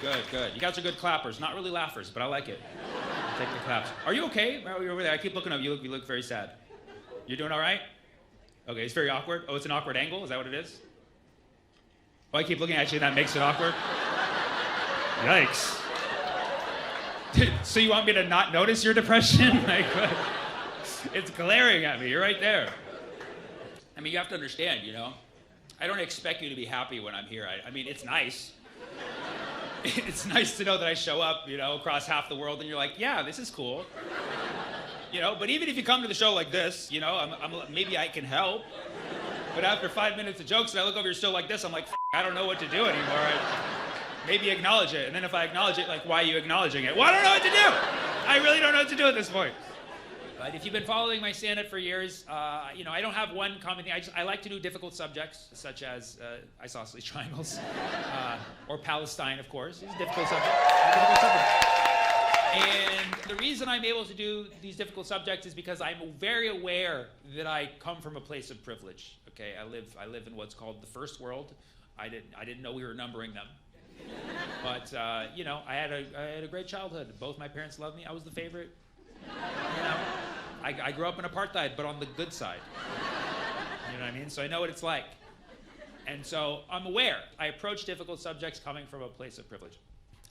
Good, good. You guys are good clappers. Not really laughers, but I like it. Take the claps. Are you okay? You're over there. I keep looking up. You look very sad. You're doing all right? Okay, it's very awkward. Oh, it's an awkward angle? Is that what it is? Oh, I keep looking at you and that makes it awkward? Yikes. So you want me to not notice your depression? Like, what? It's glaring at me. You're right there. I mean, you have to understand, you know? I don't expect you to be happy when I'm here. I mean, it's nice. It's nice to know that I show up, you know, across half the world and you're like, yeah, this is cool. You know, but even if you come to the show like this, you know, maybe I can help. But after 5 minutes of jokes and I look over, you're still like this, I'm like, I don't know what to do anymore. Maybe acknowledge it. And then if I acknowledge it, like, why are you acknowledging it? Well, I don't know what to do. I really don't know what to do at this point. But if you've been following my stand-up for years, you know, I don't have one common thing. I like to do difficult subjects, such as isosceles triangles, or Palestine, of course. It's a difficult subject. And the reason I'm able to do these difficult subjects is because I'm very aware that I come from a place of privilege. Okay, I live in what's called the first world. I didn't know we were numbering them. But you know, I had a great childhood. Both my parents loved me. I was the favorite. You know, I grew up in apartheid, but on the good side. You know what I mean? So I know what it's like. And so I'm aware. I approach difficult subjects coming from a place of privilege.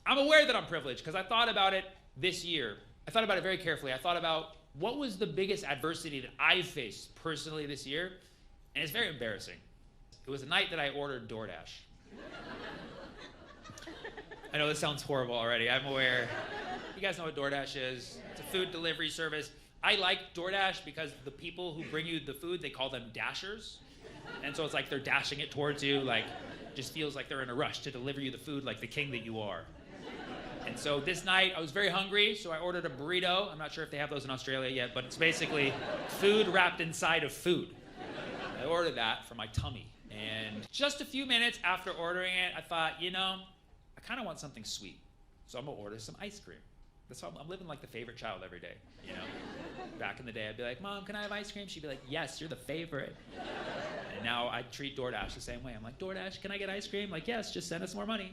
I'm aware that I'm privileged because I thought about it this year. I thought about it very carefully. I thought about what was the biggest adversity that I faced personally this year, and it's very embarrassing. It was a night that I ordered DoorDash. I know this sounds horrible already. I'm aware. You guys know what DoorDash is. It's a food delivery service. I like DoorDash because the people who bring you the food, they call them dashers. And so it's like they're dashing it towards you, like, just feels like they're in a rush to deliver you the food like the king that you are. And so this night, I was very hungry, so I ordered a burrito. I'm not sure if they have those in Australia yet, but it's basically food wrapped inside of food. I ordered that for my tummy. And just a few minutes after ordering it, I thought, you know, I kind of want something sweet. So I'm gonna order some ice cream. That's how I'm living like the favorite child every day, you know? Back in the day, I'd be like, Mom, can I have ice cream? She'd be like, yes, you're the favorite. And now I treat DoorDash the same way. I'm like, DoorDash, can I get ice cream? Like, yes, just send us more money.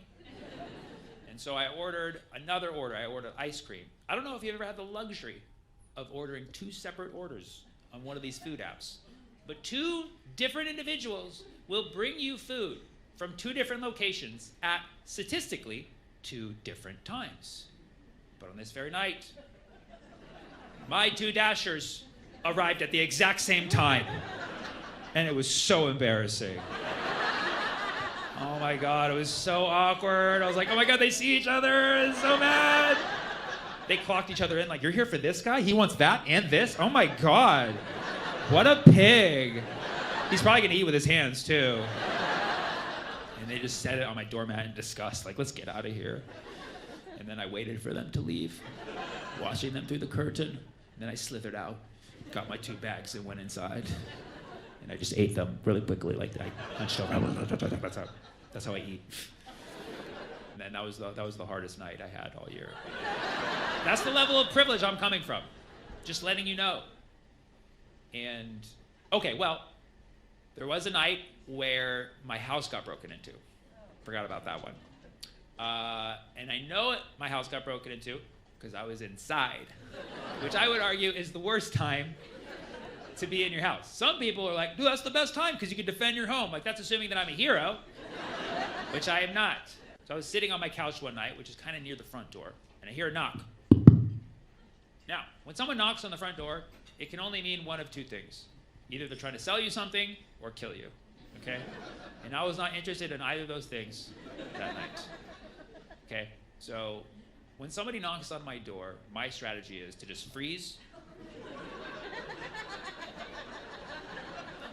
And so I ordered another order. I ordered ice cream. I don't know if you've ever had the luxury of ordering 2 separate orders on one of these food apps, but 2 different individuals will bring you food from 2 different locations at, statistically, 2 different times. But on this very night, my 2 dashers arrived at the exact same time. And it was so embarrassing. Oh my God, it was so awkward. I was like, oh my God, they see each other, it's so bad. They clocked each other in like, you're here for this guy? He wants that and this? Oh my God, what a pig. He's probably gonna eat with his hands too. And they just set it on my doormat in disgust, like, let's get out of here. And then I waited for them to leave, watching them through the curtain. And then I slithered out, got my 2 bags and went inside. And I just ate them really quickly, like I hunched over. That's how I eat. And then that was the hardest night I had all year. That's the level of privilege I'm coming from. Just letting you know. And, okay, well, there was a night where my house got broken into. Forgot about that one. And I know my house got broken into because I was inside, which I would argue is the worst time to be in your house. Some people are like, dude, that's the best time because you can defend your home. Like, that's assuming that I'm a hero, which I am not. So I was sitting on my couch one night, which is kind of near the front door, and I hear a knock. Now, when someone knocks on the front door, it can only mean one of 2 things. Either they're trying to sell you something or kill you, okay? And I was not interested in either of those things that night. Okay, so when somebody knocks on my door, my strategy is to just freeze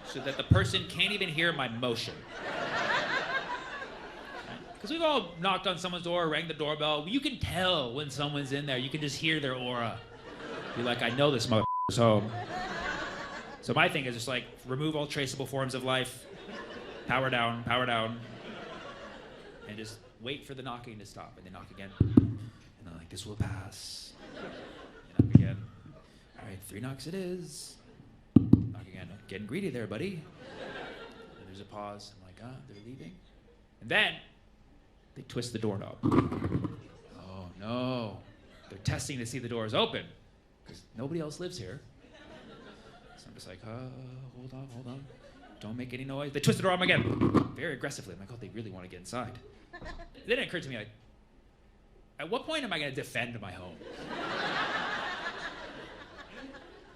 so that the person can't even hear my motion. Because we've all knocked on someone's door, rang the doorbell. You can tell when someone's in there. You can just hear their aura. You're like, I know this motherfucker's home. So my thing is just like, remove all traceable forms of life, power down, and just wait for the knocking to stop. And they knock again. And I'm like, this will pass. They knock again. All right, 3 knocks it is. Knock again. Getting greedy there, buddy. And there's a pause. I'm like, they're leaving. And then They twist the doorknob. Oh no. They're testing to see the door is open because nobody else lives here. So I'm just like, hold on. Don't make any noise. They twist the door arm again, very aggressively. I'm like, oh, they really want to get inside. Then it occurred to me, like, at what point am I going to defend my home?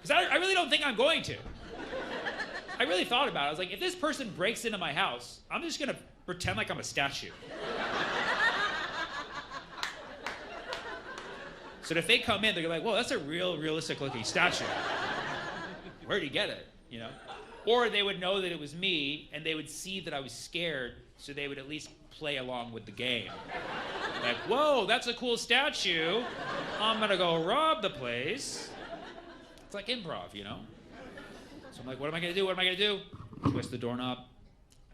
Because I really don't think I'm going to. I really thought about it. I was like, if this person breaks into my house, I'm just going to pretend like I'm a statue. So if they come in, they're like, well, that's a realistic looking statue. Where'd you get it, you know? Or they would know that it was me, and they would see that I was scared, so they would at least play along with the game. Like, whoa, that's a cool statue. I'm gonna go rob the place. It's like improv, you know? So I'm like, what am I gonna do? Twist the doorknob.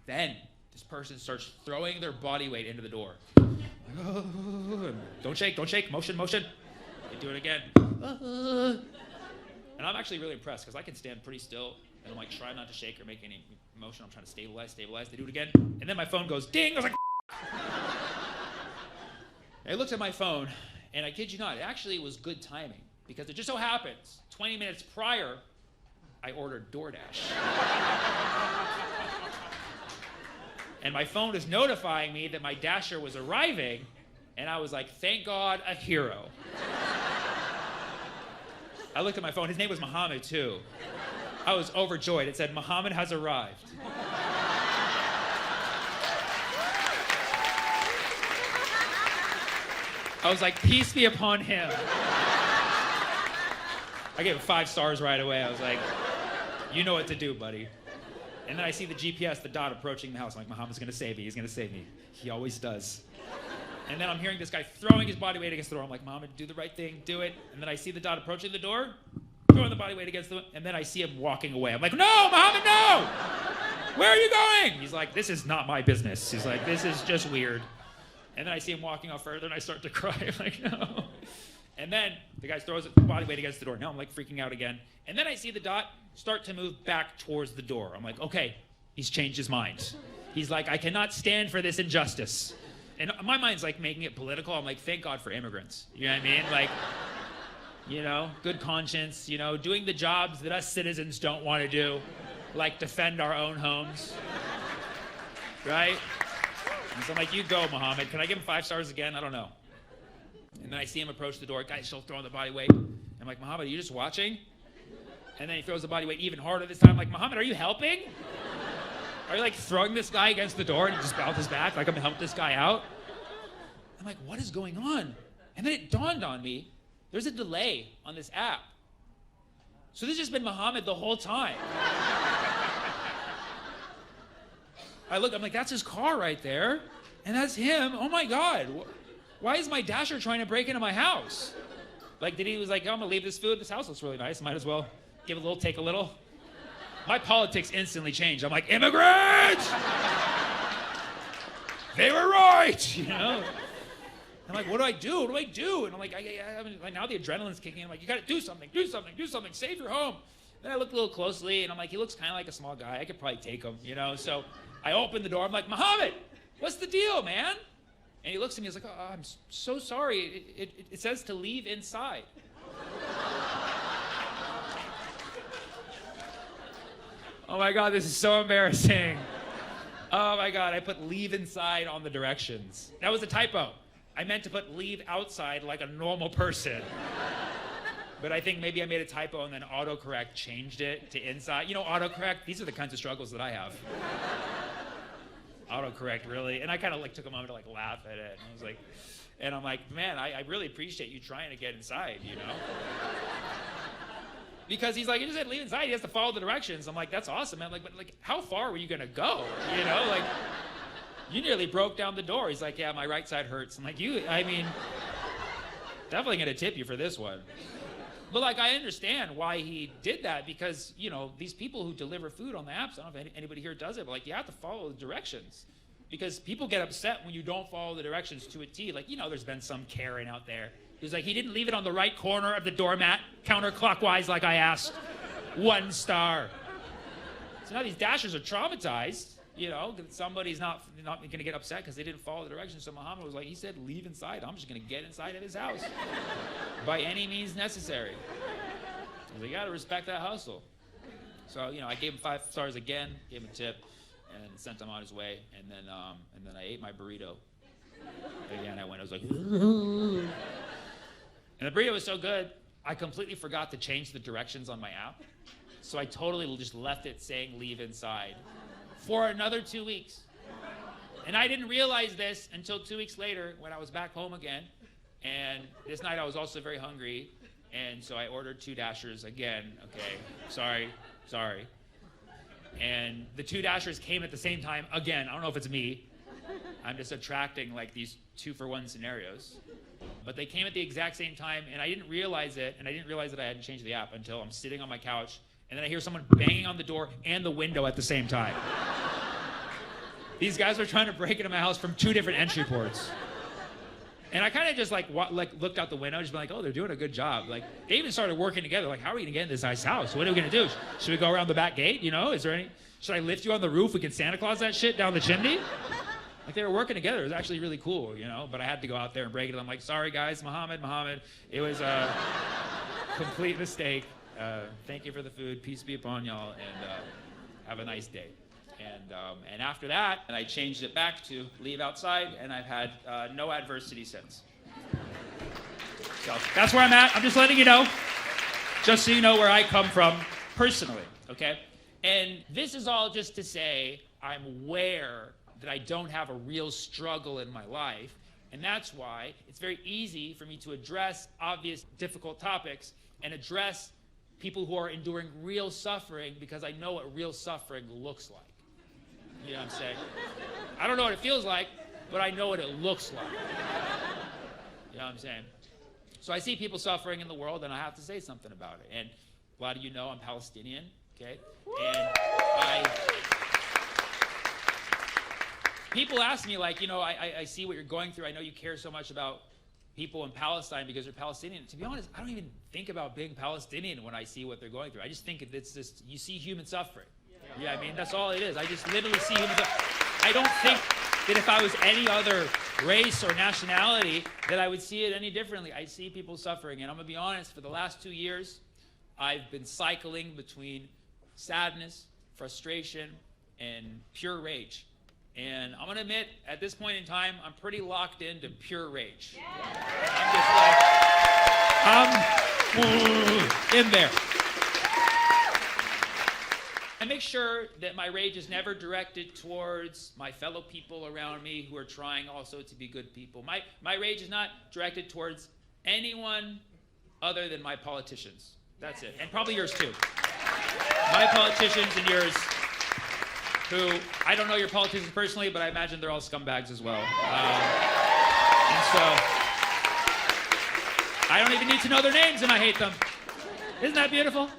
Then this person starts throwing their body weight into the door. Like, oh, don't shake, motion. They do it again. And I'm actually really impressed because I can stand pretty still and I'm like trying not to shake or make any motion. I'm trying to stabilize. They do it again. And then my phone goes ding. I was like, I looked at my phone and I kid you not, it actually was good timing because it just so happens 20 minutes prior, I ordered DoorDash. And my phone is notifying me that my Dasher was arriving and I was like, thank God, a hero. I looked at my phone. His name was Muhammad, too. I was overjoyed. It said, Muhammad has arrived. I was like, peace be upon him. I gave it 5 stars right away. I was like, you know what to do, buddy. And then I see the GPS, the dot approaching the house. I'm like, Muhammad's going to save me. He's going to save me. He always does. And then I'm hearing this guy throwing his body weight against the door. I'm like, Muhammad, do the right thing, do it. And then I see the dot approaching the door, throwing the body weight against the door, and then I see him walking away. I'm like, no, Muhammad, no! Where are you going? He's like, this is not my business. He's like, this is just weird. And then I see him walking off further, and I start to cry. I'm like, no. And then the guy throws the body weight against the door. Now I'm like freaking out again. And then I see the dot start to move back towards the door. I'm like, okay, he's changed his mind. He's like, I cannot stand for this injustice. And my mind's like making it political. I'm like, thank God for immigrants. You know what I mean? Like, you know, good conscience, you know, doing the jobs that us citizens don't want to do, like defend our own homes, right? And so I'm like, you go, Muhammad. Can I give him 5 stars again? I don't know. And then I see him approach the door. Guy's still throwing the body weight. I'm like, Muhammad, are you just watching? And then he throws the body weight even harder this time. I'm like, Muhammad, are you helping? Are you like throwing this guy against the door and he just bounces back like I'm gonna help this guy out? I'm like, what is going on? And then it dawned on me, there's a delay on this app. So this has just been Muhammad the whole time. I look, I'm like, that's his car right there. And that's him. Oh my God. Why is my Dasher trying to break into my house? Like, he was like, oh, I'm gonna leave this food. This house looks really nice. Might as well give a little, take a little. My politics instantly changed. I'm like, immigrants! They were right, you know? I'm like, what do I do? And I'm like, like now the adrenaline's kicking in. I'm like, you gotta do something, save your home. Then I look a little closely, and I'm like, he looks kind of like a small guy. I could probably take him, you know? So I open the door. I'm like, Muhammad, what's the deal, man? And he looks at me, he's like, oh, I'm so sorry. It says to leave inside. Oh my God, this is so embarrassing. Oh my God, I put leave inside on the directions. That was a typo. I meant to put leave outside like a normal person. But I think maybe I made a typo and then autocorrect changed it to inside. You know, autocorrect, these are the kinds of struggles that I have. Autocorrect, really. And I kind of like took a moment to like laugh at it. And I was like, and I'm like, man, I really appreciate you trying to get inside, you know? Because he's like, he just said leave inside. He has to follow the directions. I'm like, that's awesome, man. Like, but like, how far were you gonna go? You know, like, you nearly broke down the door. He's like, yeah, my right side hurts. I'm like, I mean, definitely gonna tip you for this one. But like, I understand why he did that because, you know, these people who deliver food on the apps, I don't know if anybody here does it, but like, you have to follow the directions. Because people get upset when you don't follow the directions to a T. Like, you know, there's been some Karen out there. He's like, he didn't leave it on the right corner of the doormat, counterclockwise like I asked. 1 star. So now these Dashers are traumatized. somebody's not going to get upset because they didn't follow the directions. So Muhammad was like, he said, leave inside. I'm just going to get inside of his house by any means necessary. So you got to respect that hustle. So, I gave him 5 stars again, gave him a tip, and sent him on his way. And then I ate my burrito. Again, I was like, and the burrito was so good, I completely forgot to change the directions on my app. So I totally just left it saying leave inside for another 2 weeks. And I didn't realize this until 2 weeks later when I was back home again. And this night I was also very hungry. And so I ordered 2 Dashers again. Okay, sorry. And the 2 Dashers came at the same time again. I don't know if it's me. I'm just attracting like these 2-for-1 scenarios. But they came at the exact same time, and I didn't realize it, and I didn't realize that I hadn't changed the app until I'm sitting on my couch, and then I hear someone banging on the door and the window at the same time. These guys were trying to break into my house from 2 different entry ports. And I kind of just looked out the window, just been like, oh, they're doing a good job. Like, they even started working together. Like, how are we gonna get in this guy's house? What are we gonna do? Should we go around the back gate? Should I lift you on the roof? We can Santa Claus that shit down the chimney? Like, they were working together. It was actually really cool, but I had to go out there and break it. I'm like, sorry guys, Muhammad, it was a complete mistake. Thank you for the food. Peace be upon y'all, and have a nice day. And after that, I changed it back to leave outside, and I've had no adversity since. So that's where I'm at. I'm just letting you know, just so you know where I come from personally, okay? And this is all just to say I'm aware that I don't have a real struggle in my life, and that's why it's very easy for me to address obvious, difficult topics and address people who are enduring real suffering, because I know what real suffering looks like. You know what I'm saying? I don't know what it feels like, but I know what it looks like. You know what I'm saying? So I see people suffering in the world, and I have to say something about it. And a lot of you know I'm Palestinian, okay? And people ask me, like, I see what you're going through. I know you care so much about people in Palestine because they're Palestinian. To be honest, I don't even think about being Palestinian when I see what they're going through. I just think it's just, you see human suffering. Yeah, I mean, that's all it is. I just literally see human suffering. I don't think that if I was any other race or nationality that I would see it any differently. I see people suffering, and I'm going to be honest, for the last 2 years, I've been cycling between sadness, frustration, and pure rage. And I'm going to admit, at this point in time, I'm pretty locked into pure rage. I'm in there. I make sure that my rage is never directed towards my fellow people around me who are trying also to be good people. My rage is not directed towards anyone other than my politicians. That's it. And probably yours too. My politicians and yours, who, I don't know your politicians personally, but I imagine they're all scumbags as well. And so, I don't even need to know their names and I hate them. Isn't that beautiful?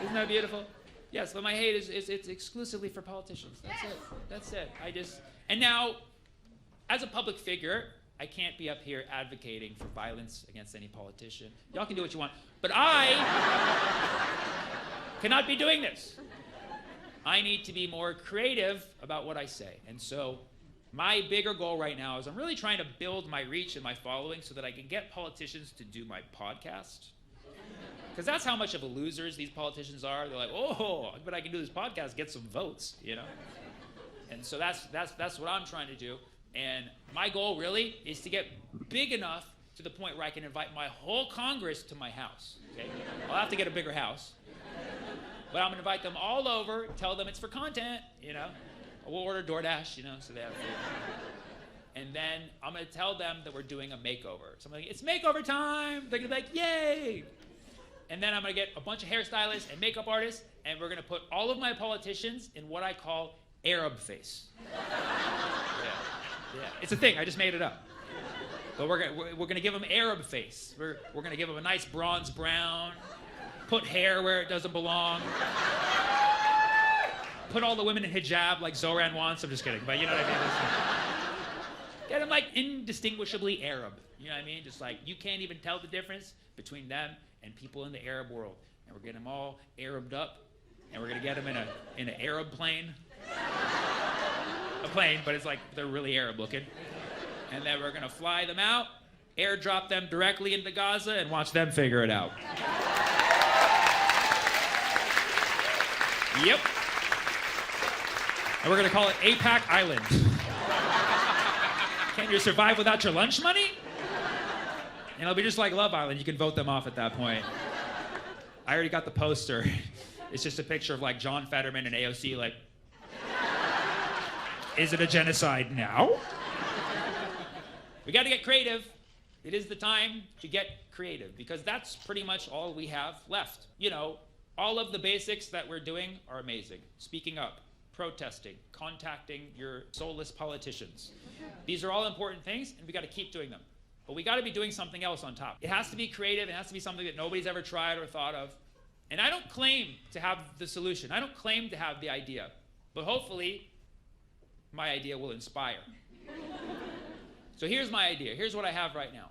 Isn't that beautiful? Yes, but my hate is it's exclusively for politicians. That's it. And now, as a public figure, I can't be up here advocating for violence against any politician. Y'all can do what you want, but I cannot be doing this. I need to be more creative about what I say. And so my bigger goal right now is I'm really trying to build my reach and my following so that I can get politicians to do my podcast. Because that's how much of a losers these politicians are. They're like, oh, but I can do this podcast, get some votes, And so that's what I'm trying to do. And my goal really is to get big enough to the point where I can invite my whole Congress to my house. Okay? I'll have to get a bigger house. But I'm going to invite them all over, tell them it's for content, We'll order DoorDash, so they have food. And then I'm going to tell them that we're doing a makeover. So I'm like, it's makeover time. They're going to be like, yay. And then I'm going to get a bunch of hairstylists and makeup artists, and we're going to put all of my politicians in what I call Arab face. Yeah. It's a thing. I just made it up. But we're going to give them Arab face. We're going to give them a nice bronze brown, put hair where it doesn't belong, put all the women in hijab like Zoran wants. I'm just kidding, but you know what I mean? Get them like indistinguishably Arab. You know what I mean? Just like you can't even tell the difference between them and people in the Arab world. And we're getting them all Arabed up, and we're going to get them in an Arab plane. a plane, but it's like they're really Arab looking. And then we're gonna fly them out, airdrop them directly into Gaza, and watch them figure it out. Yep. And we're gonna call it APAC Island. Can you survive without your lunch money? And it'll be just like Love Island. You can vote them off at that point. I already got the poster. It's just a picture of like John Fetterman and AOC like, is it a genocide now? We got to get creative. It is the time to get creative because that's pretty much all we have left. You know, all of the basics that we're doing are amazing. Speaking up, protesting, contacting your soulless politicians. These are all important things and we got to keep doing them. But we got to be doing something else on top. It has to be creative. It has to be something that nobody's ever tried or thought of. And I don't claim to have the solution. I don't claim to have the idea. But hopefully, my idea will inspire. So here's my idea. Here's what I have right now.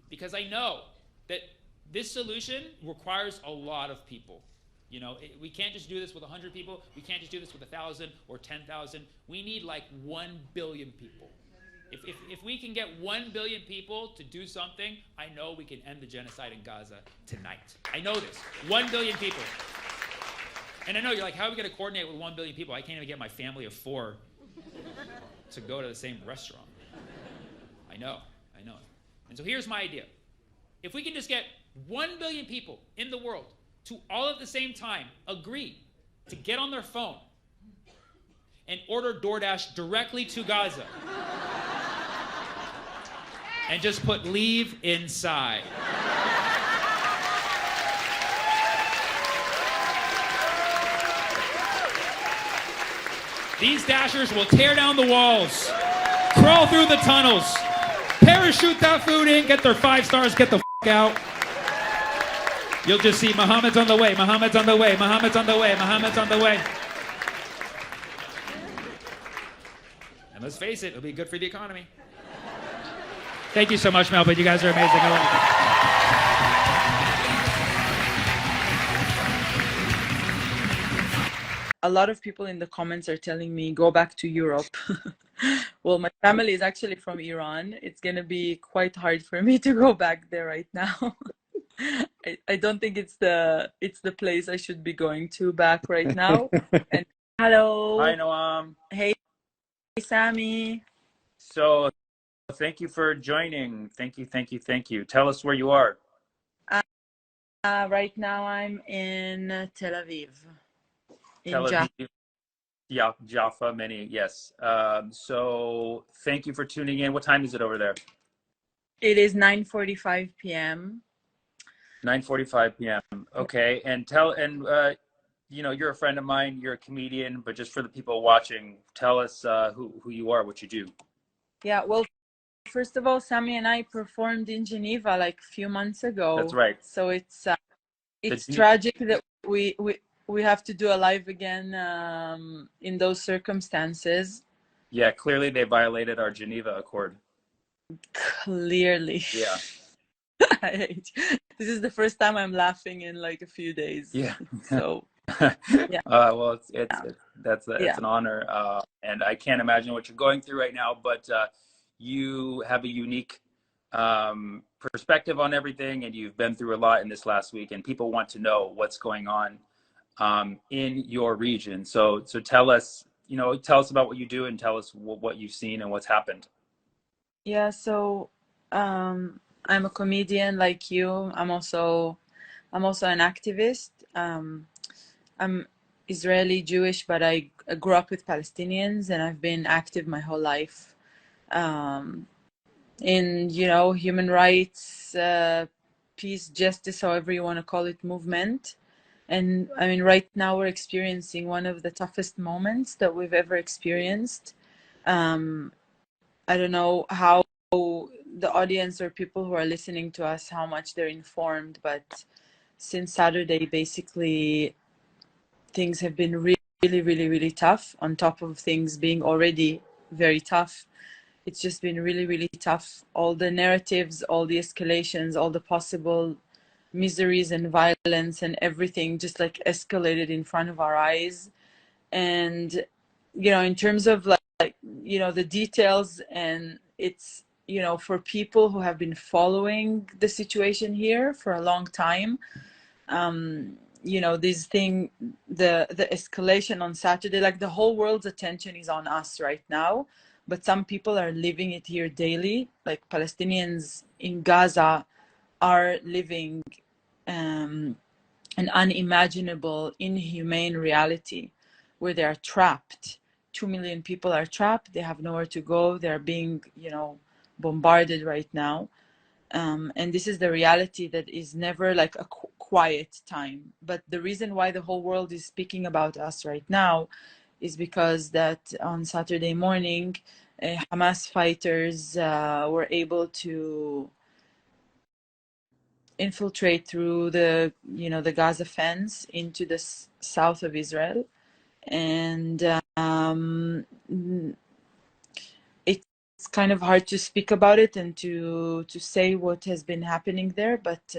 Because I know that this solution requires a lot of people. You know, we can't just do this with 100 people. We can't just do this with 1,000 or 10,000. We need like 1 billion people. If we can get 1 billion people to do something, I know we can end the genocide in Gaza tonight. I know this. 1 billion people. And I know you're like, how are we going to coordinate with 1 billion people? I can't even get my family of 4 to go to the same restaurant. I know. And so here's my idea. If we can just get 1 billion people in the world to all at the same time agree to get on their phone and order DoorDash directly to Gaza and just put leave inside. These dashers will tear down the walls, crawl through the tunnels, parachute that food in, get their 5 stars, get the out. You'll just see Muhammad's on the way, Muhammad's on the way, Muhammad's on the way, Muhammad's on the way. And let's face it, it'll be good for the economy. Thank you so much, Melvin. You guys are amazing. I love you. A lot of people in the comments are telling me, go back to Europe. Well, my family is actually from Iran. It's going to be quite hard for me to go back there right now. I don't think it's the place I should be going to back right now. And hello. Hi, Noam. Hey, Sammy. So, thank you for joining. Thank you. Tell us where you are. Right now I'm in Tel Aviv. Tel Aviv. Yeah, Jaffa, many, yes. So, thank you for tuning in. What time is it over there? It is 9:45 p.m. 9:45 p.m. Okay, and you know, you're a friend of mine. You're a comedian, but just for the people watching, tell us who you are, what you do. Yeah, well, first of all, Sammy and I performed in Geneva like a few months ago. That's right. So it's tragic that we have to do a live again in those circumstances. Yeah, clearly they violated our Geneva Accord. Clearly. Yeah. This is the first time I'm laughing in like a few days. Yeah. So. Yeah. Well, it's an honor, and I can't imagine what you're going through right now. But you have a unique perspective on everything, and you've been through a lot in this last week, and people want to know what's going on in your region. So tell us about what you do, and tell us what you've seen and what's happened. Yeah. So I'm a comedian like you. I'm also an activist. I'm Israeli Jewish, but I grew up with Palestinians, and I've been active my whole life in, human rights, peace, justice, however you want to call it, movement. And I mean, right now we're experiencing one of the toughest moments that we've ever experienced. I don't know how the audience or people who are listening to us, how much they're informed, but since Saturday, basically, things have been really, really, really tough. On top of things being already very tough, it's just been really, really tough. All the narratives, all the escalations, all the possible miseries and violence and everything just like escalated in front of our eyes. And, in terms of like like, you know, the details, and it's, you know, for people who have been following the situation here for a long time, you know, this thing, the escalation on Saturday, like the whole world's attention is on us right now, but some people are living it here daily. Like Palestinians in Gaza are living an unimaginable, inhumane reality where they are trapped. 2 million people are trapped. They have nowhere to go. They're being, you know, bombarded right now. And this is the reality that is never like a quiet time. But the reason why the whole world is speaking about us right now is because that on Saturday morning, Hamas fighters were able to infiltrate through the, you know, the Gaza fence into the south of Israel. And it's kind of hard to speak about it and to say what has been happening there, but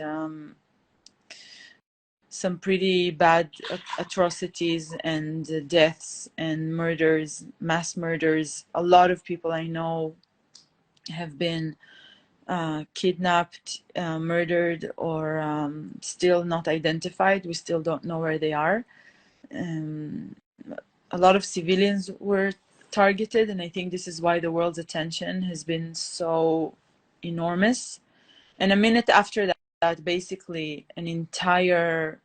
some pretty bad atrocities and deaths and murders, mass murders. A lot of people I know have been kidnapped, murdered, or still not identified. We still don't know where they are. A lot of civilians were targeted, and I think this is why the world's attention has been so enormous. And a minute after that, basically an entire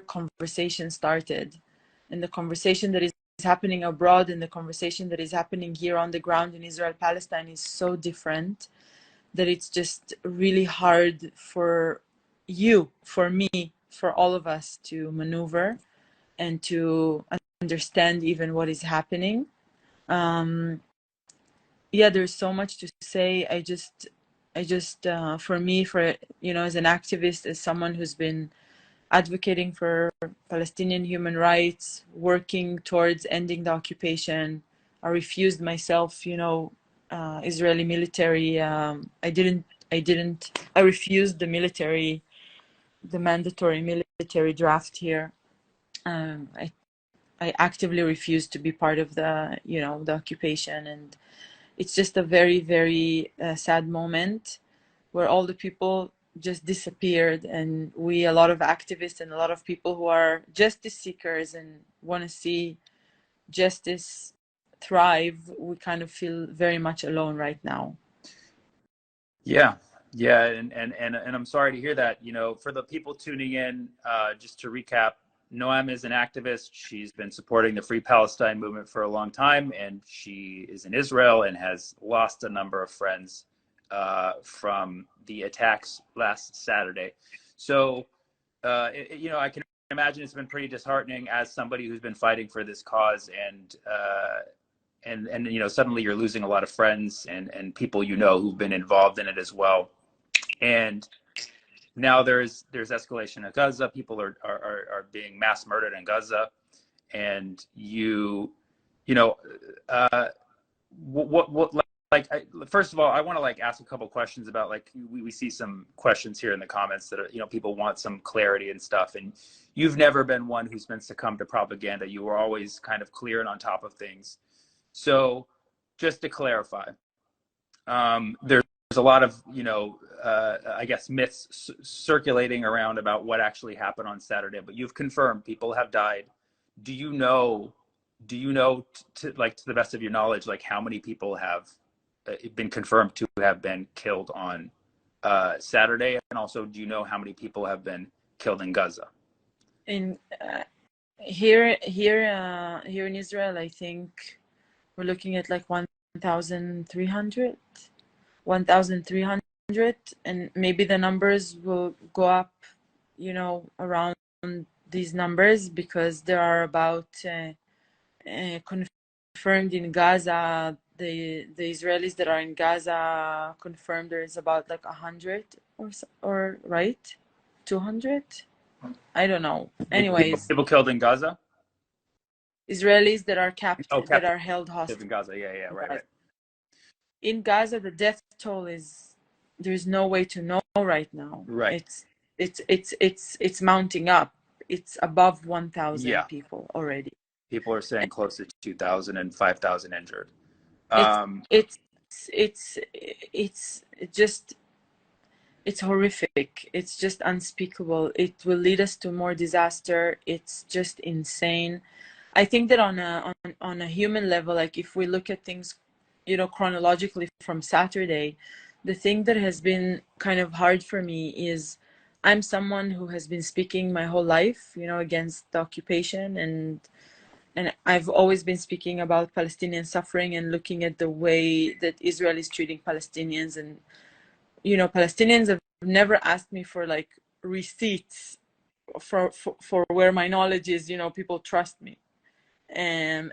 conversation started, and the conversation that is happening abroad and the conversation that is happening here on the ground in Israel Palestine is so different that it's just really hard for you, for me, for all of us to maneuver and to understand even what is happening. Yeah, there's so much to say. I just for me, for, you know, as an activist, as someone who's been advocating for Palestinian human rights, working towards ending the occupation, I refused myself, you know, Israeli military. I refused the mandatory military draft here. I actively refused to be part of the, you know, the occupation, and it's just a very, very sad moment where all the people just disappeared, and we, a lot of activists and a lot of people who are justice seekers and want to see justice thrive, we kind of feel very much alone right now. Yeah, and I'm sorry to hear that. You know, for the people tuning in, just to recap, Noam is an activist. She's been supporting the Free Palestine movement for a long time, and she is in Israel and has lost a number of friends from the attacks last Saturday. So, you know, I can imagine it's been pretty disheartening as somebody who's been fighting for this cause, and you know, suddenly you're losing a lot of friends and people, you know, who've been involved in it as well. And now there's escalation in Gaza. People are being mass murdered in Gaza, and you know, what like first of all, I want to like ask a couple questions about, like, we see some questions here in the comments that are, you know, people want some clarity and stuff, and you've never been one who's been succumbed to propaganda. You were always kind of clear and on top of things. So just to clarify, there's a lot of, you know, I guess myths circulating around about what actually happened on Saturday, but you've confirmed people have died. Do you know, to the best of your knowledge, like how many people have been confirmed to have been killed on Saturday? And also, do you know how many people have been killed in Gaza? In here in Israel, I think we're looking at like 1,300, and maybe the numbers will go up, you know, around these numbers, because there are about confirmed in Gaza, the Israelis that are in Gaza confirmed there is about like 100 or right, 200. I don't know. Anyways, people killed in Gaza. Israelis that are captive, that are held hostage in Gaza. Yeah, right. In Gaza, the death toll is, there's no way to know right now. Right. It's mounting up. It's above 1,000 people already. People are saying close to 2,000 and 5,000 injured. It's it's just, it's horrific. It's just unspeakable. It will lead us to more disaster. It's just insane. I think that on a human level, like if we look at things, you know, chronologically from Saturday, the thing that has been kind of hard for me is I'm someone who has been speaking my whole life, you know, against the occupation, and I've always been speaking about Palestinian suffering and looking at the way that Israel is treating Palestinians. And you know, Palestinians have never asked me for like receipts for where my knowledge is. You know, people trust me. And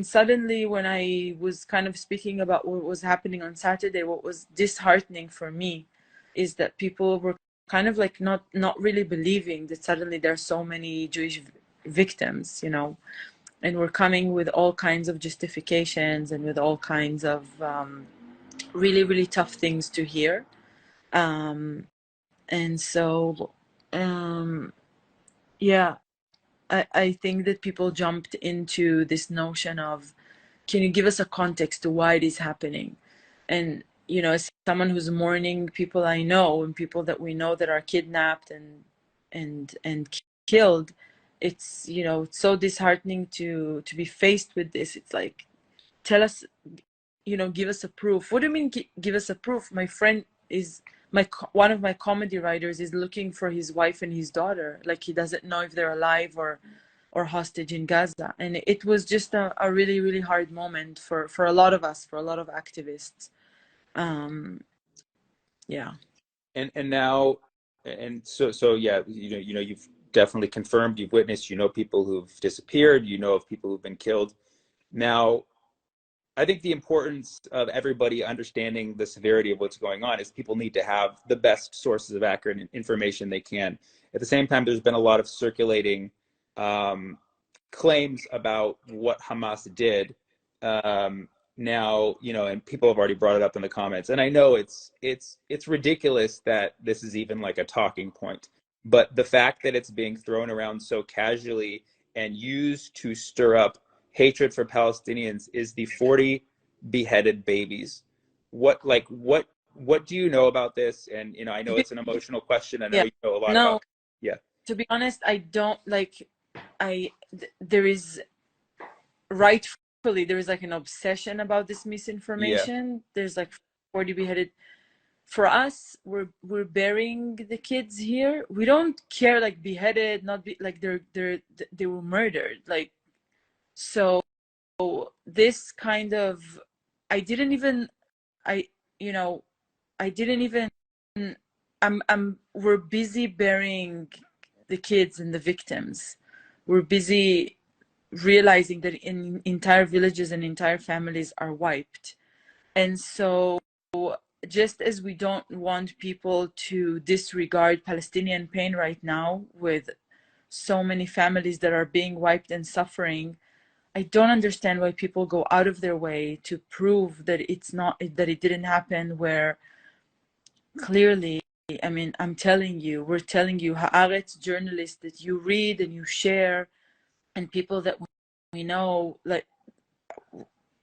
suddenly when I was kind of speaking about what was happening on Saturday, what was disheartening for me is that people were kind of like not really believing that suddenly there are so many Jewish victims, you know, and we're coming with all kinds of justifications and with all kinds of really, really tough things to hear. And so, yeah, I think that people jumped into this notion of, can you give us a context to why it is happening? And, you know, as someone who's mourning people I know and people that we know that are kidnapped and killed, it's, you know, it's so disheartening to be faced with this. It's like, tell us, you know, give us a proof. What do you mean give us a proof? My friend is, one of my comedy writers is looking for his wife and his daughter. Like he doesn't know if they're alive or hostage in Gaza. And it was just a really, really hard moment for a lot of us, for a lot of activists. Yeah. And now, and so yeah, you know, you've definitely confirmed, you've witnessed, you know, people who've disappeared, you know, of people who've been killed. Now, I think the importance of everybody understanding the severity of what's going on is people need to have the best sources of accurate information they can. At the same time, there's been a lot of circulating claims about what Hamas did. Now, you know, and people have already brought it up in the comments, and I know it's ridiculous that this is even like a talking point, but the fact that it's being thrown around so casually and used to stir up hatred for Palestinians is the 40 beheaded babies. What do you know about this? And you know, I know it's an emotional question. I know you know a lot about. Yeah. To be honest, I don't like. There is rightfully there is like an obsession about this misinformation. Yeah. There's like 40 beheaded. For us, we're burying the kids here. We don't care, like beheaded, not be like they were murdered. Like, so this kind of, we're busy burying the kids and the victims. We're busy realizing that entire villages and entire families are wiped. And so just as we don't want people to disregard Palestinian pain right now with so many families that are being wiped and suffering, I don't understand why people go out of their way to prove that that it didn't happen, where clearly, I mean, we're telling you, Haaretz journalists that you read and you share, and people that we know, like,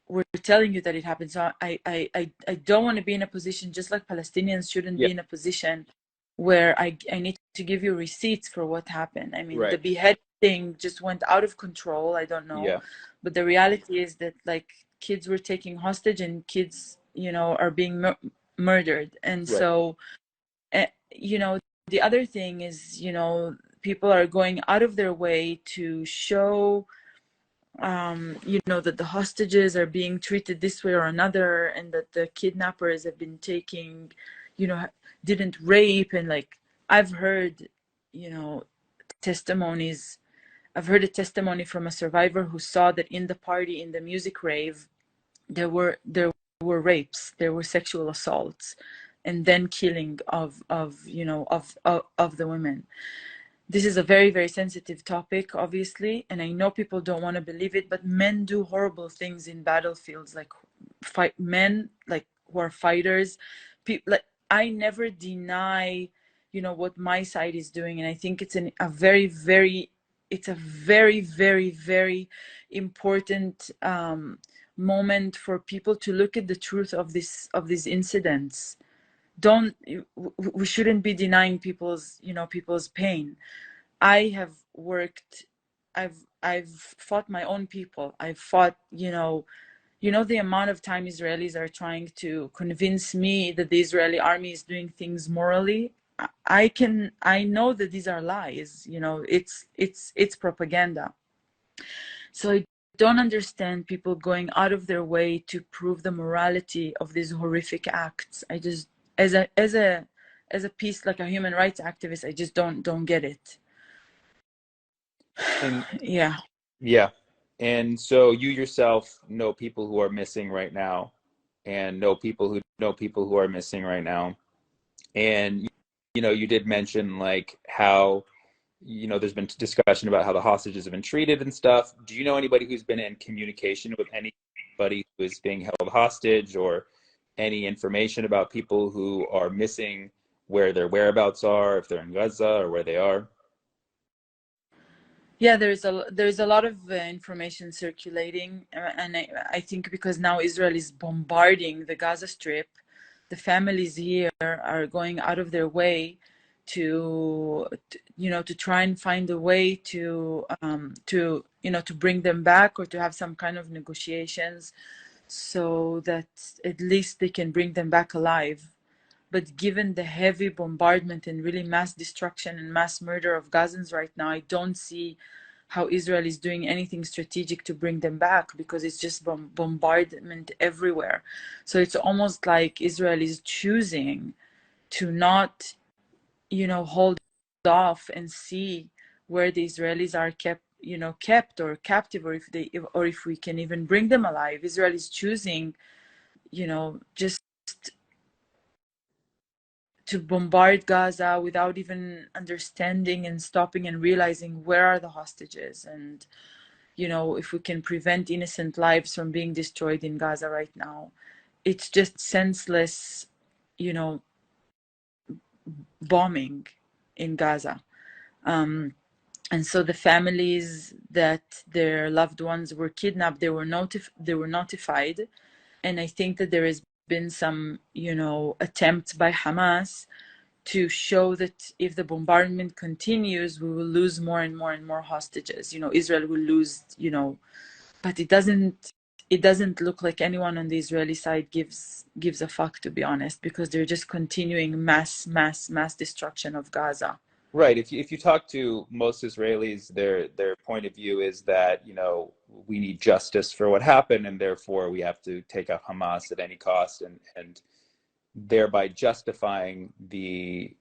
we're telling you that it happened. So I don't want to be in a position, just like Palestinians shouldn't be in a position where I need to give you receipts for what happened. I mean, the beheading thing just went out of control. I don't know. But the reality is that, like, kids were taken hostage and kids, you know, are being murdered. And so, you know, the other thing is, you know, people are going out of their way to show, you know, that the hostages are being treated this way or another, and that the kidnappers have been taking, you know, didn't rape. And like, I've heard, you know, testimonies. I've heard a testimony from a survivor who saw that in the party, in the music rave, there were rapes, there were sexual assaults, and then killing of you know, of the women. This is a very, very sensitive topic, obviously, and I know people don't want to believe it, but men do horrible things in battlefields, like men like who are fighters. Like, I never deny, you know, what my side is doing, and I think it's a very, very it's a very, very, very important moment for people to look at the truth of these incidents. We shouldn't be denying people's pain. I have worked, I've fought my own people. I've fought, the amount of time Israelis are trying to convince me that the Israeli army is doing things morally. I know that these are lies. It's propaganda. So I don't understand people going out of their way to prove the morality of these horrific acts. I just, as a piece, like a human rights activist, I just don't get it. And yeah. And so you yourself know people who are missing right now, and know people who are missing right now. And you did mention like how there's been discussion about how the hostages have been treated and stuff. Do you know anybody who's been in communication with anybody who is being held hostage, or any information about people who are missing, where their whereabouts are, if they're in Gaza or where they are? Yeah, there's a lot of information circulating, and I think because now Israel is bombarding the Gaza Strip, the families here are going out of their way to try and find a way to bring them back, or to have some kind of negotiations so that at least they can bring them back alive. But given the heavy bombardment and really mass destruction and mass murder of Gazans right now, I don't see how Israel is doing anything strategic to bring them back, because it's just bombardment everywhere. So it's almost like Israel is choosing to not, hold off and see where the Israelis are kept or captive, or if we can even bring them alive. Israel is choosing, just to bombard Gaza without even understanding and stopping and realizing where are the hostages, and if we can prevent innocent lives from being destroyed in Gaza right now. It's just senseless, bombing in Gaza. And so the families that their loved ones were kidnapped, they were notified, and I think that there has been some, attempts by Hamas to show that if the bombardment continues, we will lose more and more and more hostages. Israel will lose, but it doesn't look like anyone on the Israeli side gives a fuck, to be honest, because they're just continuing mass destruction of Gaza. Right. If you talk to most Israelis, their point of view is that we need justice for what happened, and therefore we have to take out Hamas at any cost, and thereby justifying the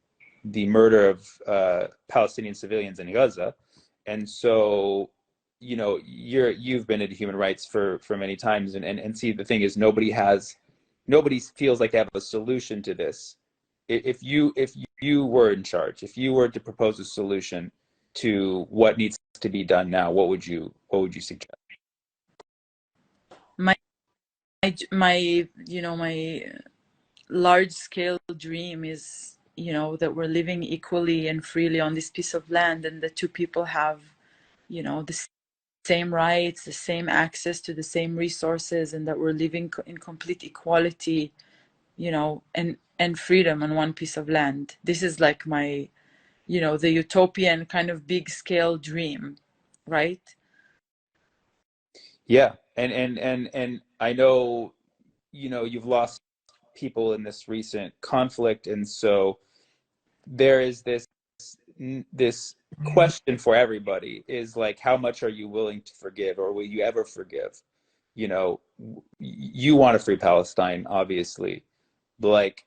murder of Palestinian civilians in Gaza. And so you've been into human rights for many times, and see, the thing is, nobody feels like they have a solution to this. If you were in charge, if you were to propose a solution to what needs to be done now, what would you suggest? My large scale dream is, that we're living equally and freely on this piece of land, and the two people have, the same rights, the same access to the same resources, and that we're living in complete equality, and freedom on one piece of land. This is like my, the utopian kind of big scale dream, right? Yeah, and I know, you've lost people in this recent conflict, and so there is this question for everybody, is like, how much are you willing to forgive, or will you ever forgive? You want to free Palestine, obviously. Like,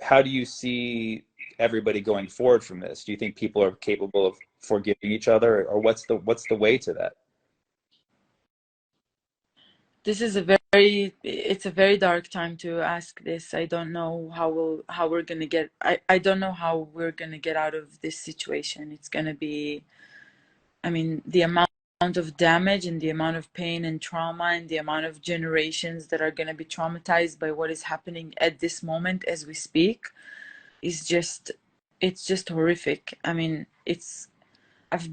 how do you see everybody going forward from this? Do you think people are capable of forgiving each other, or what's the way to that? This is it's a very dark time to ask this. I don't know how we're gonna get. I don't know how we're gonna get out of this situation. It's gonna be, I mean, the amount of damage and the amount of pain and trauma and the amount of generations that are gonna be traumatized by what is happening at this moment as we speak is just, it's just horrific. I mean, I've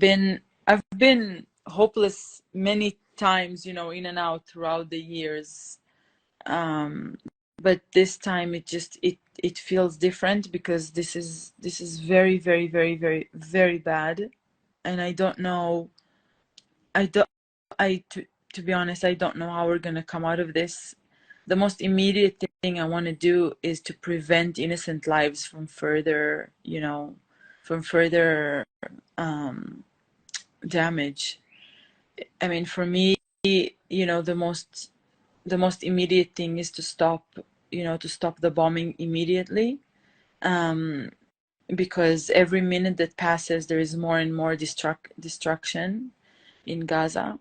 been hopeless many times, you know, in and out throughout the years. But this time it feels different because this is very, very, very, very, very bad. And I don't know, I don't I to be honest, I don't know how we're gonna come out of this. The most immediate thing I want to do is to prevent innocent lives from further, you know, from further damage. I mean, for me, you know, the most immediate thing is to stop, you know, to stop the bombing immediately. Because every minute that passes, there is more and more destruction in Gaza.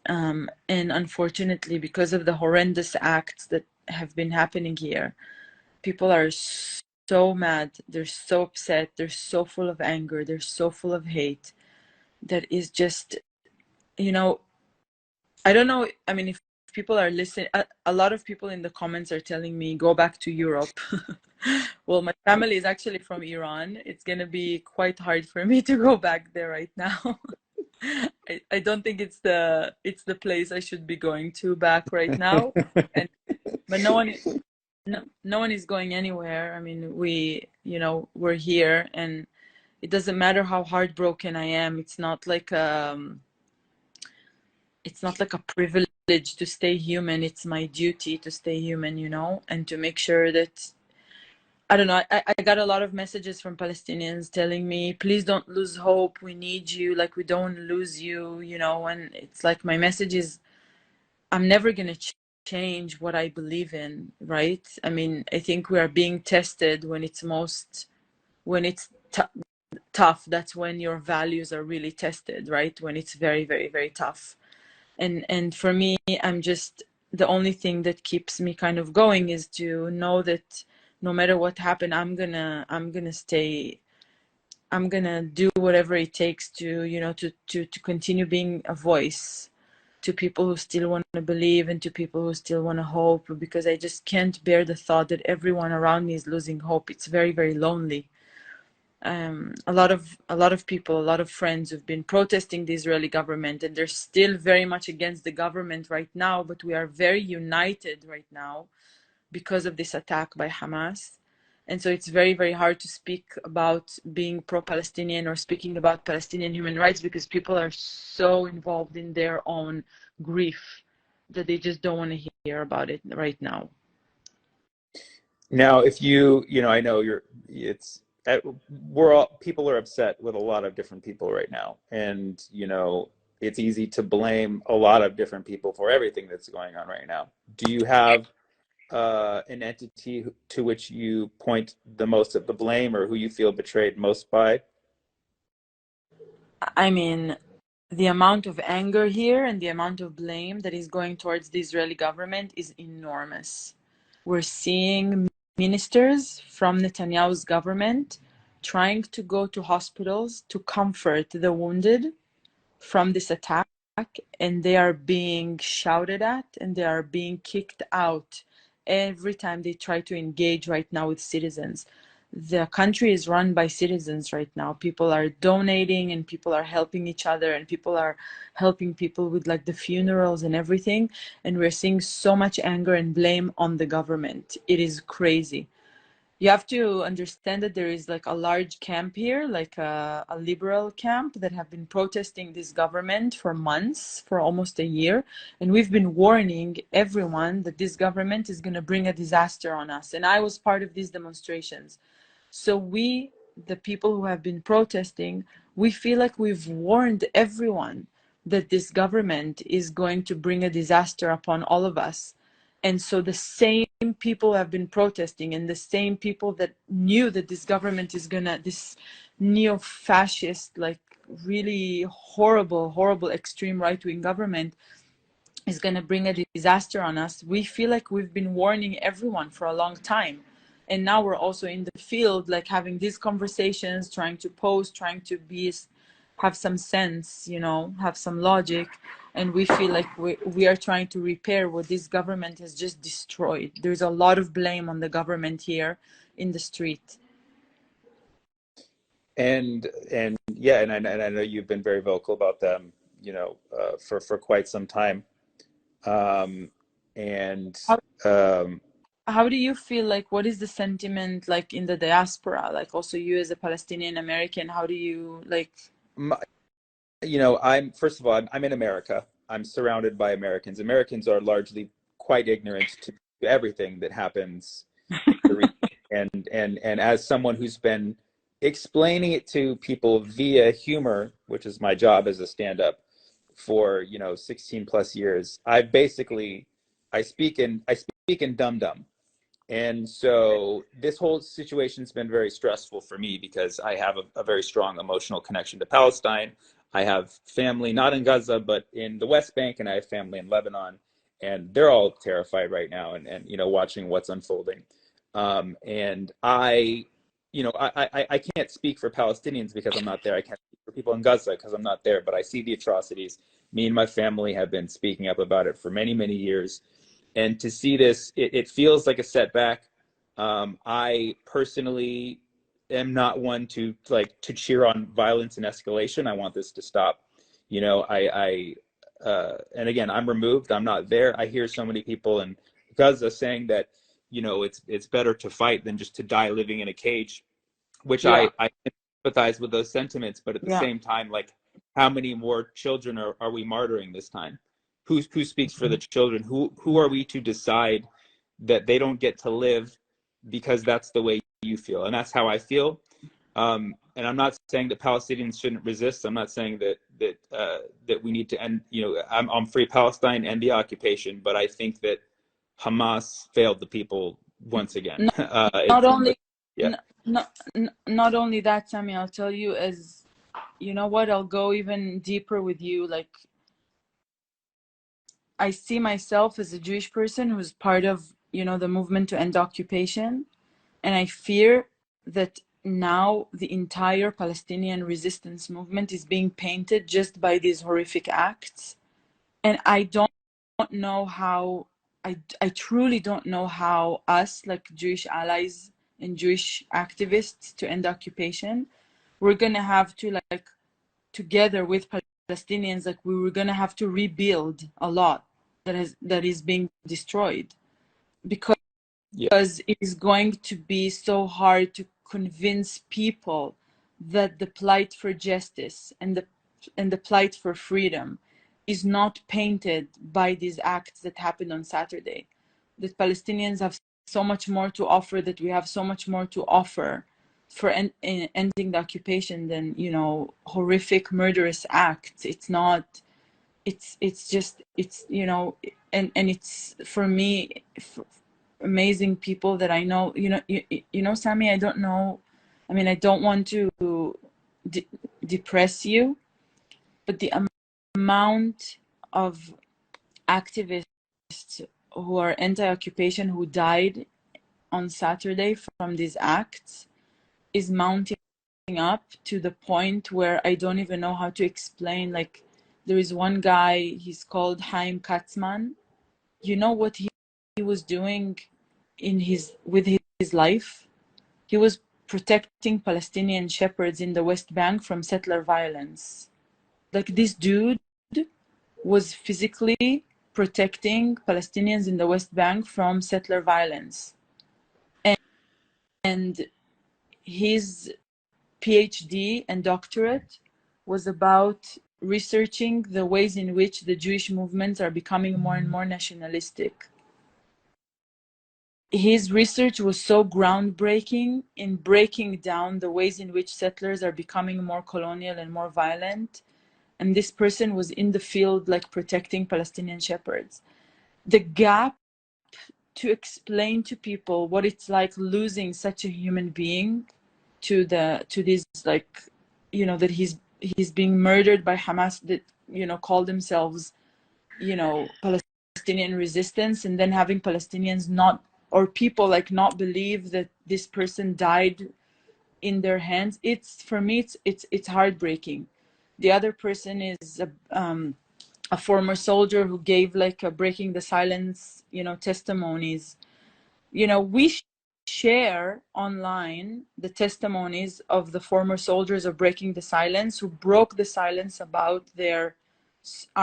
And unfortunately, because of the horrendous acts that have been happening here, people are so mad, they're so upset, they're so full of anger, they're so full of hate that is just, you know, I don't know. I mean, if people are listening, a lot of people in the comments are telling me go back to Europe. Well, my family is actually from Iran. It's gonna be quite hard for me to go back there right now. I don't think it's the place I should be going to back right now. And but no one is going anywhere. I mean, we're here, and it doesn't matter how heartbroken I am. It's not like a privilege to stay human. It's my duty to stay human, you know, and to make sure that, I don't know. I got a lot of messages from Palestinians telling me, please don't lose hope. We need you. Like, we don't lose you, you know. And it's like, my message is, I'm never going to change what I believe in, right? I mean, I think we are being tested when it's tough. That's when your values are really tested, right? When it's very, very, very tough. And for me, I'm just, the only thing that keeps me kind of going is to know that no matter what happened, I'm gonna stay. I'm gonna do whatever it takes to, you know, to continue being a voice to people who still want to believe, and to people who still want to hope, because I just can't bear the thought that everyone around me is losing hope. It's very, very lonely. A lot of people, a lot of friends who've been protesting the Israeli government, and they're still very much against the government right now, but we are very united right now because of this attack by Hamas. And so it's very, very hard to speak about being pro-Palestinian or speaking about Palestinian human rights, because people are so involved in their own grief that they just don't want to hear about it right now. Now, if I know people are upset with a lot of different people right now. And, it's easy to blame a lot of different people for everything that's going on right now. Do you have an entity to which you point the most of the blame, or who you feel betrayed most by? I mean, the amount of anger here and the amount of blame that is going towards the Israeli government is enormous. We're seeing ministers from Netanyahu's government trying to go to hospitals to comfort the wounded from this attack, and they are being shouted at and they are being kicked out every time they try to engage right now with citizens. The country is run by citizens right now. People are donating and people are helping each other, and people are helping people with like the funerals and everything. And we're seeing so much anger and blame on the government. It is crazy. You have to understand that there is like a large camp here, like a liberal camp, that have been protesting this government for months, for almost a year. And we've been warning everyone that this government is going to bring a disaster on us. And I was part of these demonstrations. So we, the people who have been protesting, we feel like we've warned everyone that this government is going to bring a disaster upon all of us. And so the same people have been protesting, and the same people that knew that this government is this neo-fascist, like really horrible, horrible extreme right-wing government is going to bring a disaster on us. We feel like we've been warning everyone for a long time. And now we're also in the field, like having these conversations, trying to post, trying to have some sense, have some logic. And we feel like we are trying to repair what this government has just destroyed. There's a lot of blame on the government here in the street. And yeah, and I know you've been very vocal about them, for quite some time. Um, and How, um, how do you feel like, what is the sentiment like in the diaspora? Like also you as a Palestinian American, how do you like? my, I'm first of all, I'm in America. I'm surrounded by Americans. Americans are largely quite ignorant to everything that happens in the region. And as someone who's been explaining it to people via humor, which is my job as a stand-up for 16 plus years, I speak in dum dum. And so this whole situation's been very stressful for me because I have a very strong emotional connection to Palestine. I have family not in Gaza, but in the West Bank, and I have family in Lebanon, and they're all terrified right now, and watching what's unfolding. And I can't speak for Palestinians because I'm not there. I can't speak for people in Gaza because I'm not there, but I see the atrocities. Me and my family have been speaking up about it for many, many years, and to see this, it feels like a setback. I personally am not one to cheer on violence and escalation. I want this to stop. And again, I'm removed. I'm not there. I hear so many people in Gaza saying that it's better to fight than just to die living in a cage, which Yeah, I sympathize with those sentiments. But at the yeah. same time, like, how many more children are we martyring this time? Who speaks for the children? Who are we to decide that they don't get to live because that's the way you feel and that's how I feel? And I'm not saying that Palestinians shouldn't resist. I'm not saying that we need to end. I'm free Palestine and the occupation, but I think that Hamas failed the people once again. Not, not only, Yeah. not only that, Sami, I'll tell you, as you know what, I'll go even deeper with you. Like, I see myself as a Jewish person who's part of, the movement to end occupation. And I fear that now the entire Palestinian resistance movement is being painted just by these horrific acts. And I don't know how, I truly don't know how us, like Jewish allies and Jewish activists to end occupation, we're going to have to, like, together with Palestinians, like, we were going to have to rebuild a lot that is being destroyed, because Yeah. it is going to be so hard to convince people that the plight for justice and the plight for freedom is not painted by these acts that happened on Saturday. That Palestinians have so much more to offer, that we have so much more to offer for ending the occupation than, horrific murderous acts. It's not, it's just, it's, and it's, for me, amazing people that I know, Sami, I don't know, I mean, I don't want to depress you, but the amount of activists who are anti-occupation who died on Saturday from these acts is mounting up to the point where I don't even know how to explain. Like, there is one guy, he's called Haim Katzman. You know what he was doing with his life? He was protecting Palestinian shepherds in the West Bank from settler violence. Like, this dude was physically protecting Palestinians in the West Bank from settler violence. And his PhD and doctorate was about researching the ways in which the Jewish movements are becoming more and more nationalistic. His research was so groundbreaking in breaking down the ways in which settlers are becoming more colonial and more violent. And this person was in the field, like, protecting Palestinian shepherds. The gap to explain to people what it's like losing such a human being to this, like, that he's being murdered by Hamas, that, call themselves, Palestinian resistance, and then having Palestinians not, or people, like, not believe that this person died in their hands. It's, for me, it's heartbreaking. The other person is a former soldier who gave, like, a breaking the silence, testimonies. We share online the testimonies of the former soldiers of Breaking the Silence, who broke the silence about their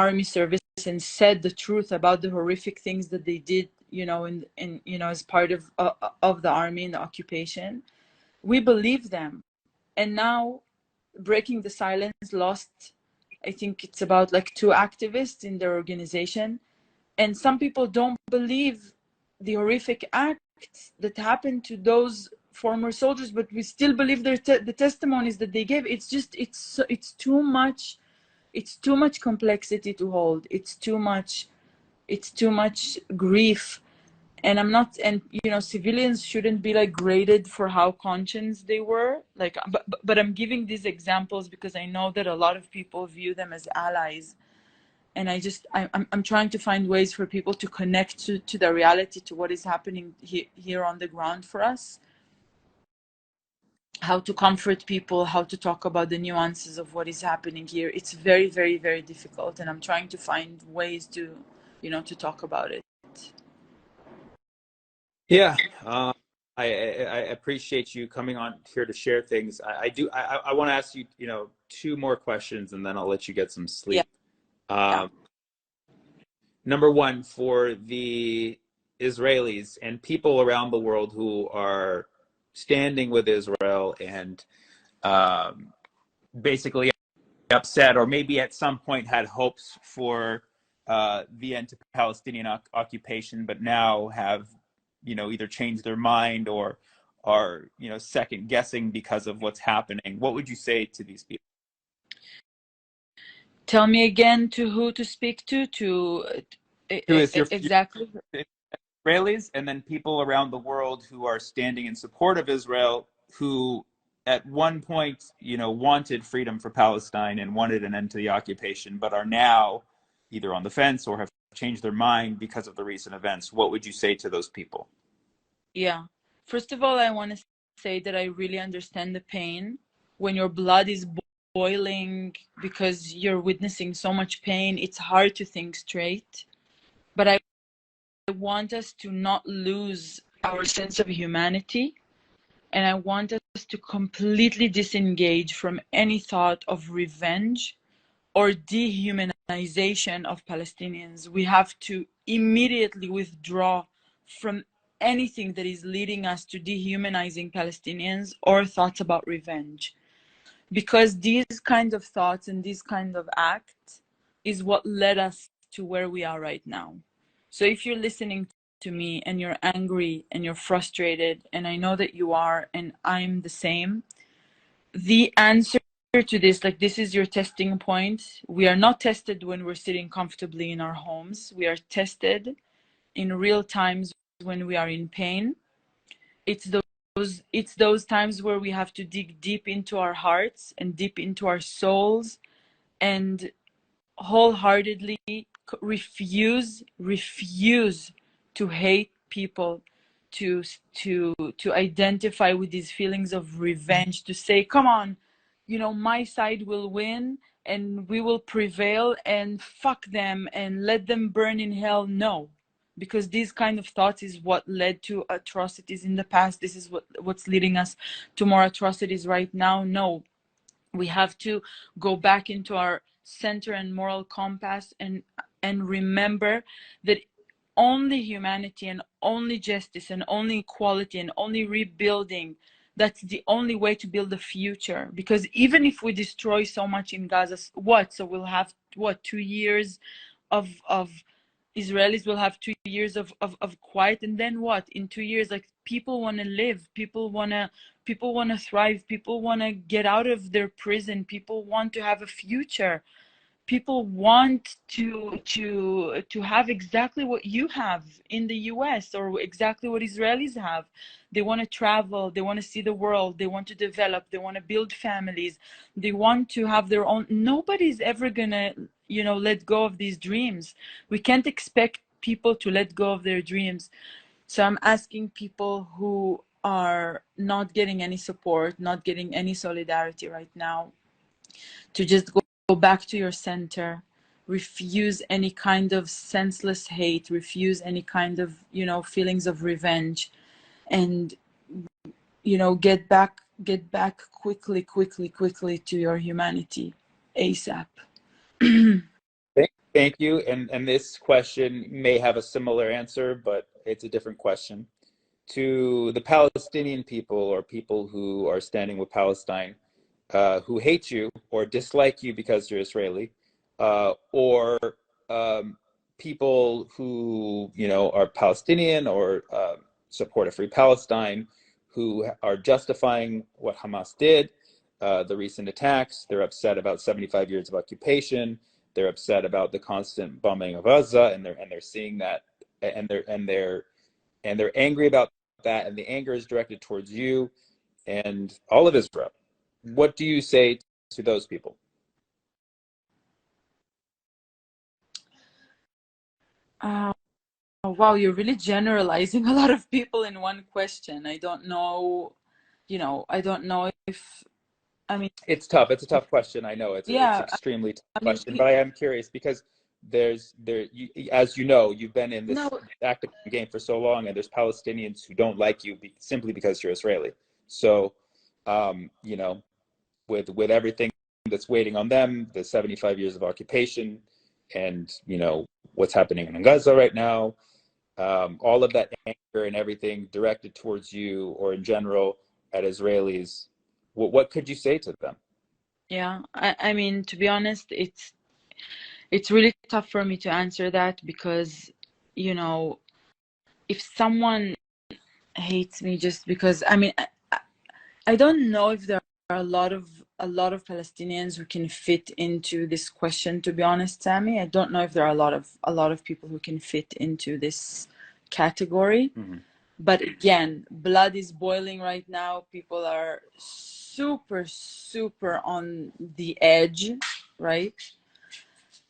army service and said the truth about the horrific things that they did, you know, in you know, as part of the army in the occupation. We believe them. And now Breaking the Silence lost, I think it's about like 2 activists in their organization. And some people don't believe the horrific acts that happened to those former soldiers, but we still believe the testimonies that they gave. It's just, it's too much. It's too much complexity to hold. It's too much grief. And I'm not, and you know, civilians shouldn't be like graded for how conscious they were. Like, but I'm giving these examples because I know that a lot of people view them as allies. And I'm trying to find ways for people to connect to the reality, to what is happening here on the ground for us. How to comfort people, how to talk about the nuances of what is happening here. It's very, very, very difficult. And I'm trying to find ways to, you know, to talk about it. Yeah. I appreciate you coming on here to share things. I want to ask you, you know, 2 more questions and then I'll let you get some sleep. Yeah. Number 1, for the Israelis and people around the world who are standing with Israel and basically upset, or maybe at some point had hopes for the end to Palestinian occupation, but now have, you know, either changed their mind or are, you know, second guessing because of what's happening. What would you say to these people? Tell me again, to who to speak to Who is your exactly? Israelis, and then people around the world who are standing in support of Israel, who at one point, you know, wanted freedom for Palestine and wanted an end to the occupation, but are now either on the fence or have changed their mind because of the recent events. What would you say to those people? Yeah. First of all, I want to say that I really understand the pain when your blood is boiling because you're witnessing so much pain. It's hard to think straight. But I want us to not lose our sense of humanity. And I want us to completely disengage from any thought of revenge or dehumanization of Palestinians. We have to immediately withdraw from anything that is leading us to dehumanizing Palestinians or thoughts about revenge. Because these kind of thoughts and these kind of acts is what led us to where we are right now. So if you're listening to me and you're angry and you're frustrated, and I know that you are, and I'm the same, the answer to this, like, this is your testing point. We are not tested when we're sitting comfortably in our homes. We are tested in real times when we are in pain. It's those times where we have to dig deep into our hearts and deep into our souls and wholeheartedly refuse to hate people, to identify with these feelings of revenge, to say, come on, you know, my side will win and we will prevail and fuck them and let them burn in hell. No, because these kind of thoughts is what led to atrocities in the past. This is what's leading us to more atrocities right now. No, we have to go back into our center and moral compass and remember that only humanity and only justice and only equality and only rebuilding, that's the only way to build a future. Because even if we destroy so much in Gaza, so we'll have 2 years of Israelis will have 2 years of quiet, and then what? In 2 years, like, people want to live, people want to thrive, people want to get out of their prison, people want to have a future, people want to have exactly what you have in the US or exactly what Israelis have. They want to travel, they want to see the world, they want to develop, they want to build families, they want to have their own. Nobody's ever gonna, you know, let go of these dreams. We can't expect people to let go of their dreams. So I'm asking people who are not getting any support, not getting any solidarity right now, to just go back to your center, refuse any kind of senseless hate, refuse any kind of, you know, feelings of revenge, and get back quickly to your humanity ASAP. Thank you. And this question may have a similar answer, but it's a different question. To the Palestinian people or people who are standing with Palestine, who hate you or dislike you because you're Israeli, or people who are Palestinian or support a free Palestine, who are justifying what Hamas did, the recent attacks. They're upset about 75 years of occupation. They're upset about the constant bombing of Gaza, and they're seeing that, and they're angry about that, and the anger is directed towards you and all of Israel. What do you say to those people? Wow, you're really generalizing a lot of people in one question. I don't know, I don't know if, I mean, it's tough. It's a tough question. I know it's extremely tough question, but I am curious because as you know, you've been in this active game for so long, and there's Palestinians who don't like you simply because you're Israeli. So, with everything that's waiting on them, the 75 years of occupation, and what's happening in Gaza right now, all of that anger and everything directed towards you or in general at Israelis, what could you say to them? Yeah, I mean, to be honest, it's really tough for me to answer that because, if someone hates me just because, I mean, I don't know if there are a lot of Palestinians who can fit into this question, to be honest, Sammy. I don't know if there are a lot of people who can fit into this category. Mm-hmm. But again, blood is boiling right now. People are super, super on the edge, right?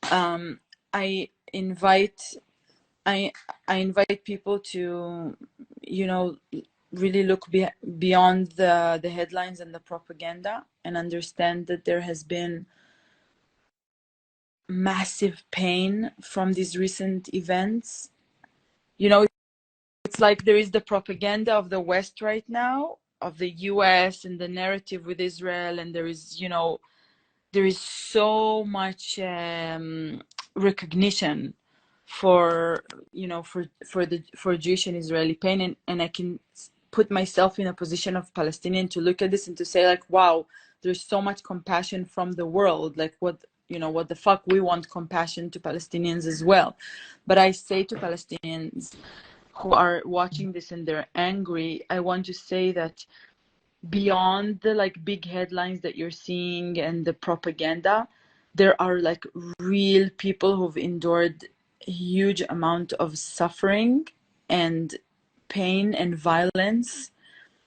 I invite people to, really look beyond the headlines and the propaganda and understand that there has been massive pain from these recent events. It's like there is the propaganda of the West right now, of the US and the narrative with Israel, and there is so much recognition for Jewish and Israeli pain, and I can put myself in a position of Palestinian to look at this and to say, like, wow, there's so much compassion from the world. Like, what the fuck, we want compassion to Palestinians as well. But I say to Palestinians who are watching this and they're angry, I want to say that beyond the big headlines that you're seeing and the propaganda, there are real people who've endured a huge amount of suffering and pain and violence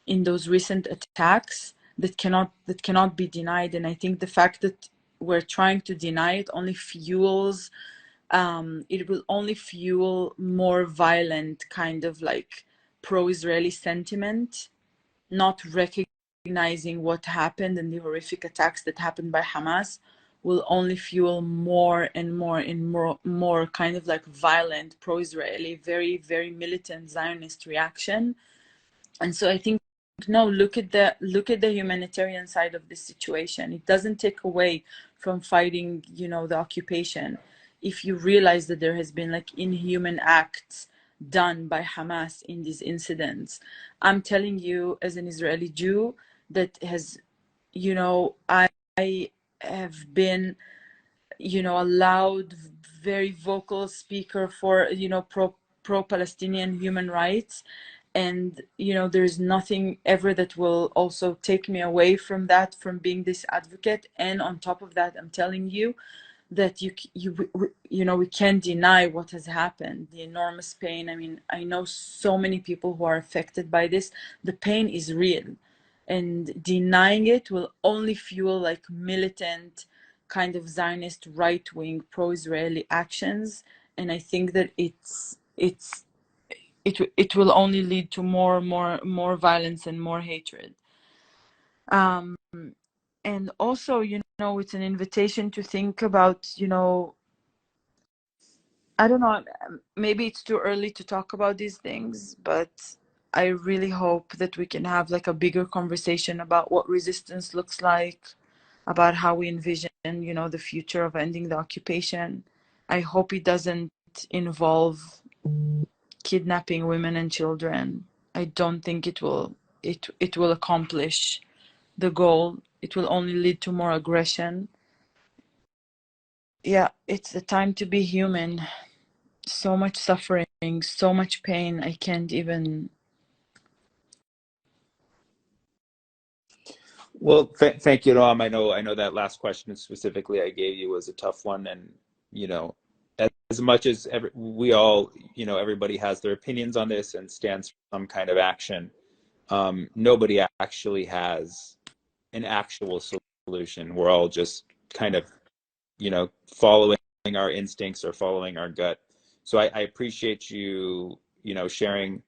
in those recent attacks that cannot be denied. And I think the fact that we're trying to deny it only fuels it will only fuel more violent kind of pro-Israeli sentiment, not recognizing what happened and the horrific attacks that happened by Hamas will only fuel more and more and more kind of violent pro-Israeli, very, very militant Zionist reaction. And so I think, no, look at the humanitarian side of this situation. It doesn't take away from fighting, the occupation. If you realize that there has been inhuman acts done by Hamas in these incidents, I'm telling you, as an Israeli Jew that has, I have been, a loud, very vocal speaker for, pro-Palestinian human rights. And, there's nothing ever that will also take me away from that, from being this advocate. And on top of that, I'm telling you that we can't deny what has happened, the enormous pain. I mean, I know so many people who are affected by this. The pain is real, and denying it will only fuel militant kind of Zionist right-wing pro-Israeli actions. And I think that it will only lead to more violence and more hatred. And also, it's an invitation to think about, I don't know, maybe it's too early to talk about these things, but I really hope that we can have like a bigger conversation about what resistance looks like, about how we envision, the future of ending the occupation. I hope it doesn't involve kidnapping women and children. I don't think it will accomplish the goal. It will only lead to more aggression. Yeah, it's the time to be human. So much suffering, so much pain. I can't even. Well, thank you, Noam. I know that last question specifically I gave you was a tough one, and as much as we all, everybody has their opinions on this and stands for some kind of action. Nobody actually has an actual solution. We're all just kind of, following our instincts or following our gut. So I appreciate you, sharing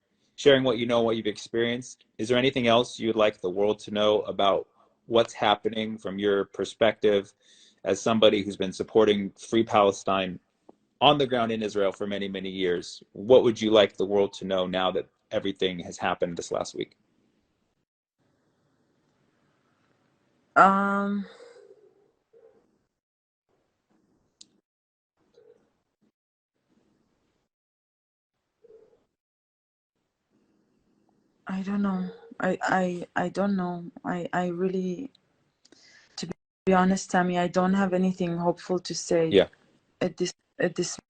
what what you've experienced. Is there anything else you'd like the world to know about what's happening from your perspective as somebody who's been supporting Free Palestine on the ground in Israel for many, many years? What would you like the world to know now that everything has happened this last week? I don't know. I don't know. I really, to be honest, Tammy, I don't have anything hopeful to say. Yeah. At this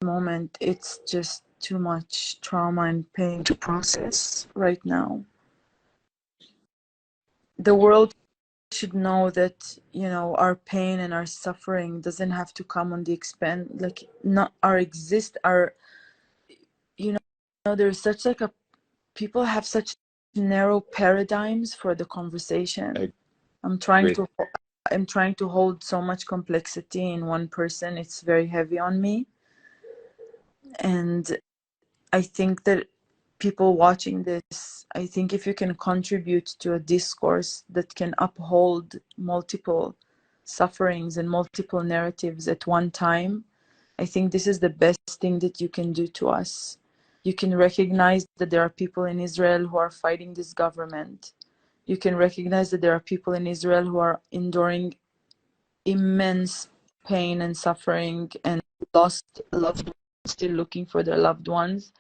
moment. It's just too much trauma and pain to process right now. The world should know that, our pain and our suffering doesn't have to come on the expense, there's such like people have such narrow paradigms for the conversation. I'm trying to hold so much complexity in one person. It's very heavy on me. And I think that people watching this, I think if you can contribute to a discourse that can uphold multiple sufferings and multiple narratives at one time, I think this is the best thing that you can do to us. You can recognize that there are people in Israel who are fighting this government. You can recognize that there are people in Israel who are enduring immense pain and suffering and lost loved ones, still looking for their loved ones.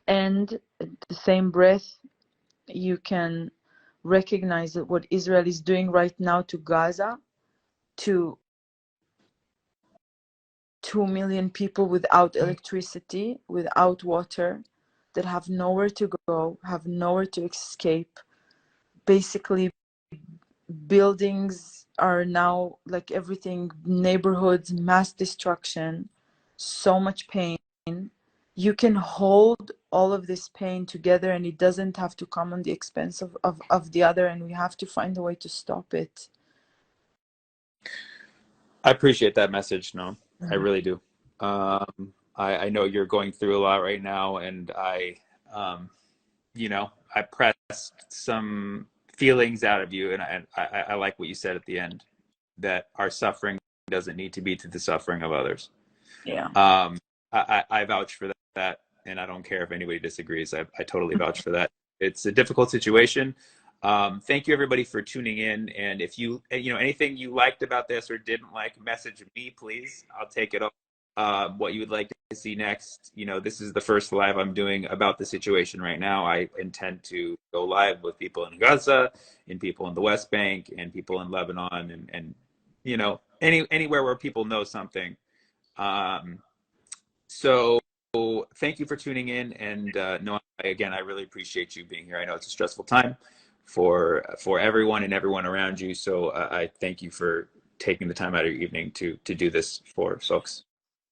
And at the same breath, you can recognize that what Israel is doing right now to Gaza, to 2 million people without electricity, without water, that have nowhere to go, have nowhere to escape. Basically, buildings are now like everything, neighborhoods, mass destruction, so much pain. You can hold all of this pain together, and it doesn't have to come on the expense of the other, and we have to find a way to stop it. I appreciate that message, Noam. I really do. I know you're going through a lot right now, and I pressed some feelings out of you, and I like what you said at the end, that our suffering doesn't need to be to the suffering of others. Yeah. I vouch for that, and I don't care if anybody disagrees. I totally vouch for that. It's a difficult situation. Thank you everybody for tuning in, and if you anything you liked about this or didn't like, message me please. I'll take it up. What you would like to see next. This is the first live I'm doing about the situation right now. I intend to go live with people in Gaza, and people in the West Bank, and people in Lebanon, and anywhere where people know something. So thank you for tuning in, and no, again, I really appreciate you being here. I know it's a stressful time for everyone and everyone around you. So I thank you for taking the time out of your evening to do this for folks.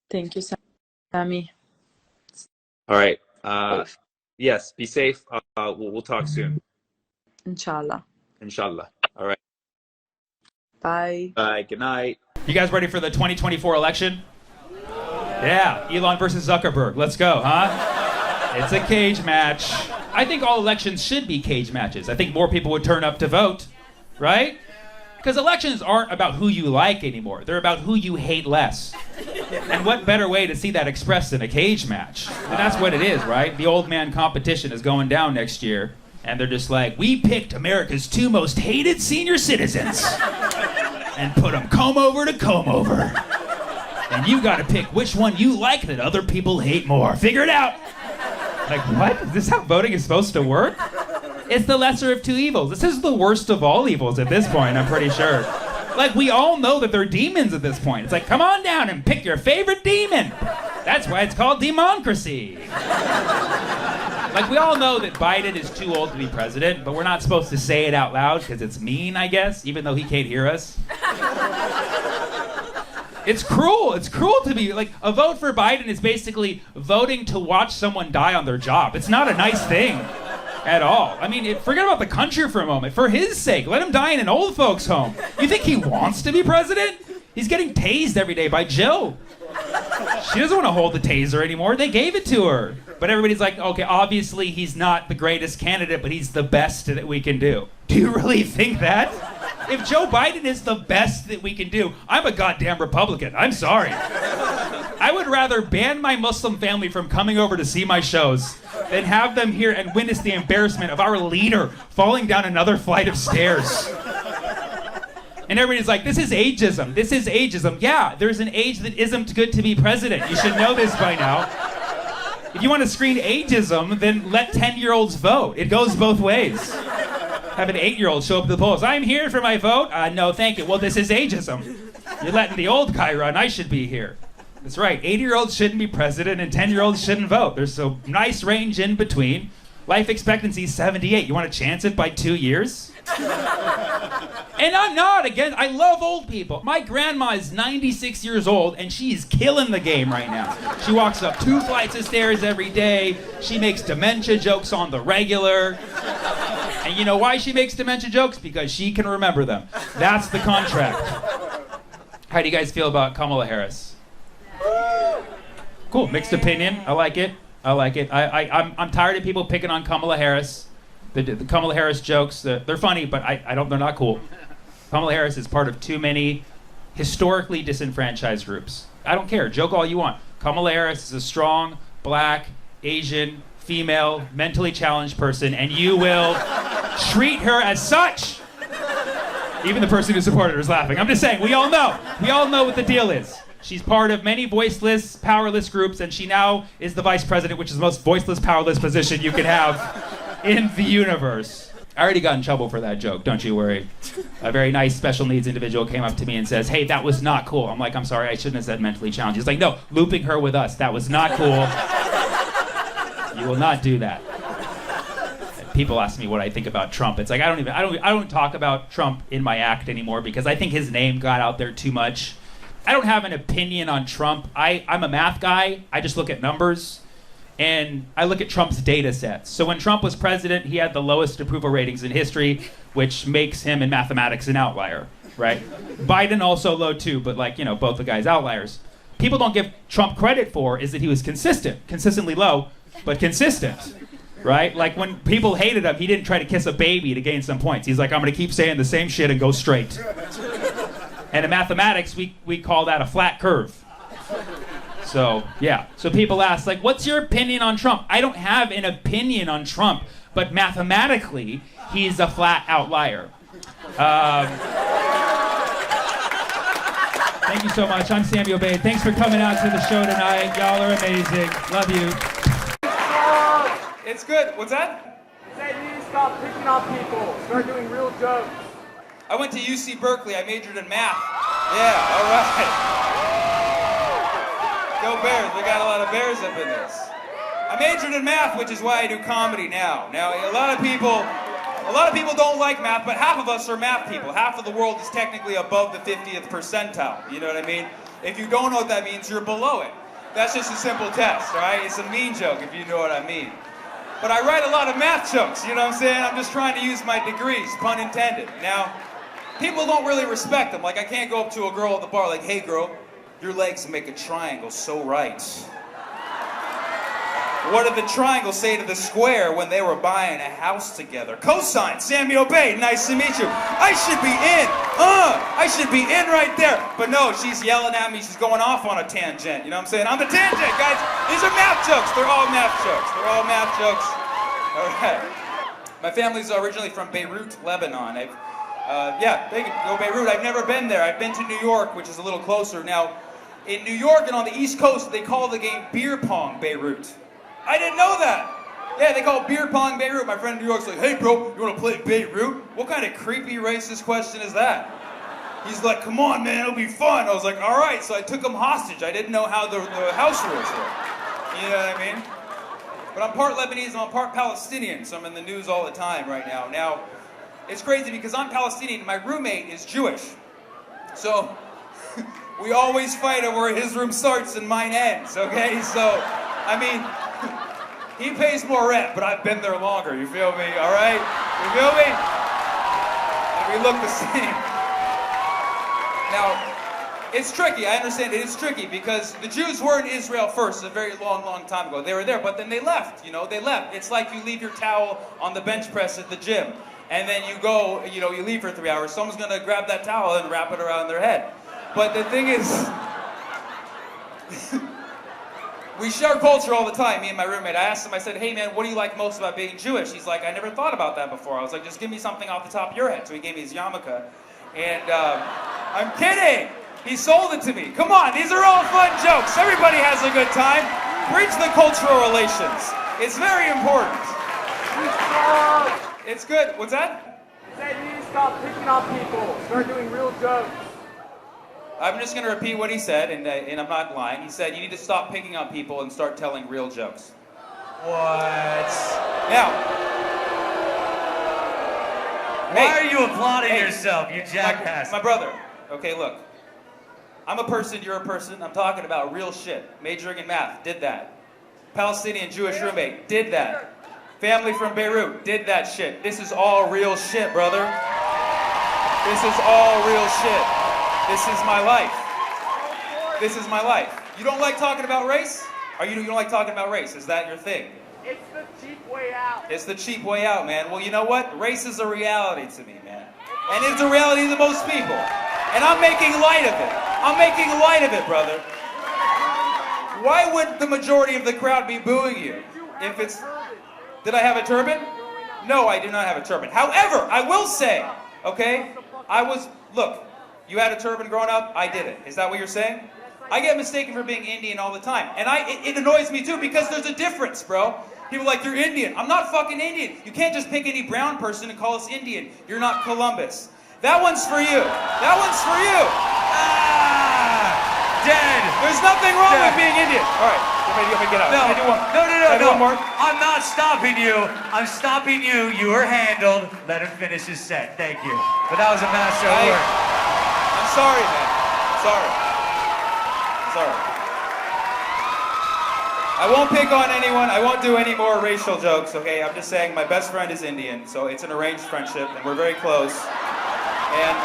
Thank you, Sammy. All right. Yes, be safe. We'll talk soon. Inshallah. Inshallah. All right. Bye. Bye. Good night. You guys ready for the 2024 election? Yeah, Elon versus Zuckerberg. Let's go, huh? It's a cage match. I think all elections should be cage matches. I think more people would turn up to vote, right? Because elections aren't about who you like anymore. They're about who you hate less. And what better way to see that expressed than a cage match? And that's what it is, right? The old man competition is going down next year. And they're just like, we picked America's 2 most hated senior citizens and put them comb over to comb over. And you gotta pick which one you like that other people hate more. Figure it out. Like, what? Is this how voting is supposed to work? It's the lesser of 2 evils. This is the worst of all evils at this point, I'm pretty sure. Like, we all know that they're demons at this point. It's like, come on down and pick your favorite demon. That's why it's called democracy. Like, we all know that Biden is too old to be president, but we're not supposed to say it out loud because it's mean, I guess, even though he can't hear us. It's cruel. It's cruel to be, like, a vote for Biden is basically voting to watch someone die on their job. It's not a nice thing. At all. I mean, forget about the country for a moment. For his sake, let him die in an old folks' home. You think he wants to be president? He's getting tased every day by Jill. She doesn't want to hold the taser anymore. They gave it to her. But everybody's like, okay, obviously he's not the greatest candidate, but he's the best that we can do. Do you really think that? If Joe Biden is the best that we can do, I'm a goddamn Republican. I'm sorry. I would rather ban my Muslim family from coming over to see my shows than have them here and witness the embarrassment of our leader falling down another flight of stairs. And everybody's like, this is ageism. This is ageism. Yeah, there's an age that isn't good to be president. You should know this by now. If you want to screen ageism, then let 10-year-olds vote. It goes both ways. Have an 8-year-old show up to the polls. I'm here for my vote. No, thank you. Well, this is ageism. You're letting the old guy run. I should be here. That's right. 80-year-olds shouldn't be president and 10-year-olds shouldn't vote. There's a nice range in between. Life expectancy is 78. You want to chance it by 2 years? And I'm not against, I love old people. My grandma is 96 years old and she's killing the game right now. She walks up 2 flights of stairs every day. She makes dementia jokes on the regular. And you know why she makes dementia jokes? Because she can remember them. That's the contract. How do you guys feel about Kamala Harris? Cool, mixed opinion. I like it. I like it. I'm tired of people picking on Kamala Harris. The Kamala Harris jokes, they're funny, but they're not cool. Kamala Harris is part of too many historically disenfranchised groups. I don't care. Joke all you want. Kamala Harris is a strong, black, Asian, female, mentally challenged person, and you will treat her as such. Even the person who supported her is laughing. I'm just saying, we all know. We all know what the deal is. She's part of many voiceless, powerless groups, and she now is the vice president, which is the most voiceless, powerless position you can have in the universe. I already got in trouble for that joke, don't you worry. A very nice special needs individual came up to me and says, hey, that was not cool. I'm like, I'm sorry, I shouldn't have said mentally challenged. He's like, no, looping her with us, that was not cool. You will not do that. People ask me what I think about Trump. It's like, I don't talk about Trump in my act anymore because I think his name got out there too much. I don't have an opinion on Trump. I'm a math guy. I just look at numbers. And I look at Trump's data sets. So when Trump was president, he had the lowest approval ratings in history, which makes him in mathematics an outlier, right? Biden also low too, but both the guys outliers. People don't give Trump credit for is that he was consistently low, but consistent, right? Like when people hated him, he didn't try to kiss a baby to gain some points. He's like, I'm gonna keep saying the same shit and go straight. And in mathematics, we call that a flat curve. So, yeah. So people ask, what's your opinion on Trump? I don't have an opinion on Trump, but mathematically, he's a flat outlier. Thank you so much. I'm Samuel Bade. Thanks for coming out to the show tonight. Y'all are amazing. Love you. It's good. What's that? He said you need to stop picking on people. Start doing real jokes. I went to UC Berkeley. I majored in math. Yeah, all right. Go Bears. We got a lot of Bears up in this. I majored in math, which is why I do comedy now. Now, a lot of people don't like math, but half of us are math people. Half of the world is technically above the 50th percentile. You know what I mean? If you don't know what that means, you're below it. That's just a simple test, all right? It's a mean joke, if you know what I mean. But I write a lot of math jokes, you know what I'm saying? I'm just trying to use my degrees, pun intended. Now, people don't really respect them. Like, I can't go up to a girl at the bar like, hey, girl, your legs make a triangle so right. What did the triangle say to the square when they were buying a house together? Cosine, Samuel Bay, nice to meet you. I should be in. I should be in right there. But no, she's yelling at me. She's going off on a tangent. You know what I'm saying? I'm the tangent, guys. These are math jokes. They're all math jokes. They're all math jokes. All right. My family's originally from Beirut, Lebanon. Yeah, they go Beirut. I've never been there. I've been to New York, which is a little closer. Now, in New York and on the East Coast, they call the game beer pong Beirut. I didn't know that. Yeah, they call it beer pong Beirut. My friend in New York's like, hey bro, you want to play Beirut? What kind of creepy racist question is that? He's like, come on man, it'll be fun. I was like, all right. So I took him hostage. I didn't know how the house rules were. You know what I mean? But I'm part Lebanese, I'm part Palestinian, so I'm in the news all the time right now. Now, it's crazy because I'm Palestinian and my roommate is Jewish. So, we always fight over where his room starts and mine ends, okay? So, I mean, he pays more rent, but I've been there longer, you feel me, all right? You feel me? And we look the same. Now, it's tricky, I understand it. It's tricky because the Jews were in Israel first a very long, long time ago. They were there, but then they left, you know, they left. It's like you leave your towel on the bench press at the gym, and then you go, you know, you leave for 3 hours. Someone's gonna grab that towel and wrap it around their head. But the thing is, we share culture all the time, me and my roommate. I asked him, I said, hey man, what do you like most about being Jewish? He's like, I never thought about that before. I was like, just give me something off the top of your head. So he gave me his yarmulke. And I'm kidding. He sold it to me. Come on, these are all fun jokes. Everybody has a good time. Preach the cultural relations. It's very important. It's good. What's that? He said you need to stop picking on people. Start doing real jokes. I'm just going to repeat what he said, and I'm not lying. He said, you need to stop picking on people and start telling real jokes. What? Now, why are you applauding yourself, you jackass? My brother, okay, look. I'm a person, you're a person. I'm talking about real shit. Majoring in math, did that. Palestinian Jewish roommate, did that. Family from Beirut, did that shit. This is all real shit, brother. This is all real shit. This is my life. This is my life. You don't like talking about race? You don't like talking about race? Is that your thing? It's the cheap way out. It's the cheap way out, man. Well, you know what? Race is a reality to me, man. And it's a reality to most people. And I'm making light of it. I'm making light of it, brother. Why would the majority of the crowd be booing you? If it's... Did I have a turban? No, I do not have a turban. However, I will say, okay, look, you had a turban growing up, I didn't. Is that what you're saying? I get mistaken for being Indian all the time. And it annoys me too because there's a difference, bro. People are like, you're Indian. I'm not fucking Indian. You can't just pick any brown person and call us Indian. You're not Columbus. That one's for you. That one's for you. Dead. There's nothing wrong with being Indian. All right, you want me to get out? No, Can I do one? no. Can I do one more? I'm not stopping you. I'm stopping you. You are handled. Let him finish his set. Thank you. But that was a master of work. I'm sorry, man. Sorry. Sorry. I won't pick on anyone. I won't do any more racial jokes, okay? I'm just saying my best friend is Indian, so it's an arranged friendship, and we're very close. And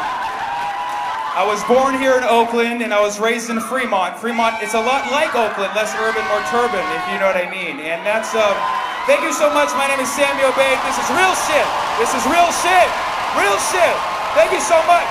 I was born here in Oakland, and I was raised in Fremont. Fremont is a lot like Oakland, less urban, more turban, if you know what I mean. And that's, thank you so much. My name is Samuel Bay. This is real shit. This is real shit. Real shit. Thank you so much.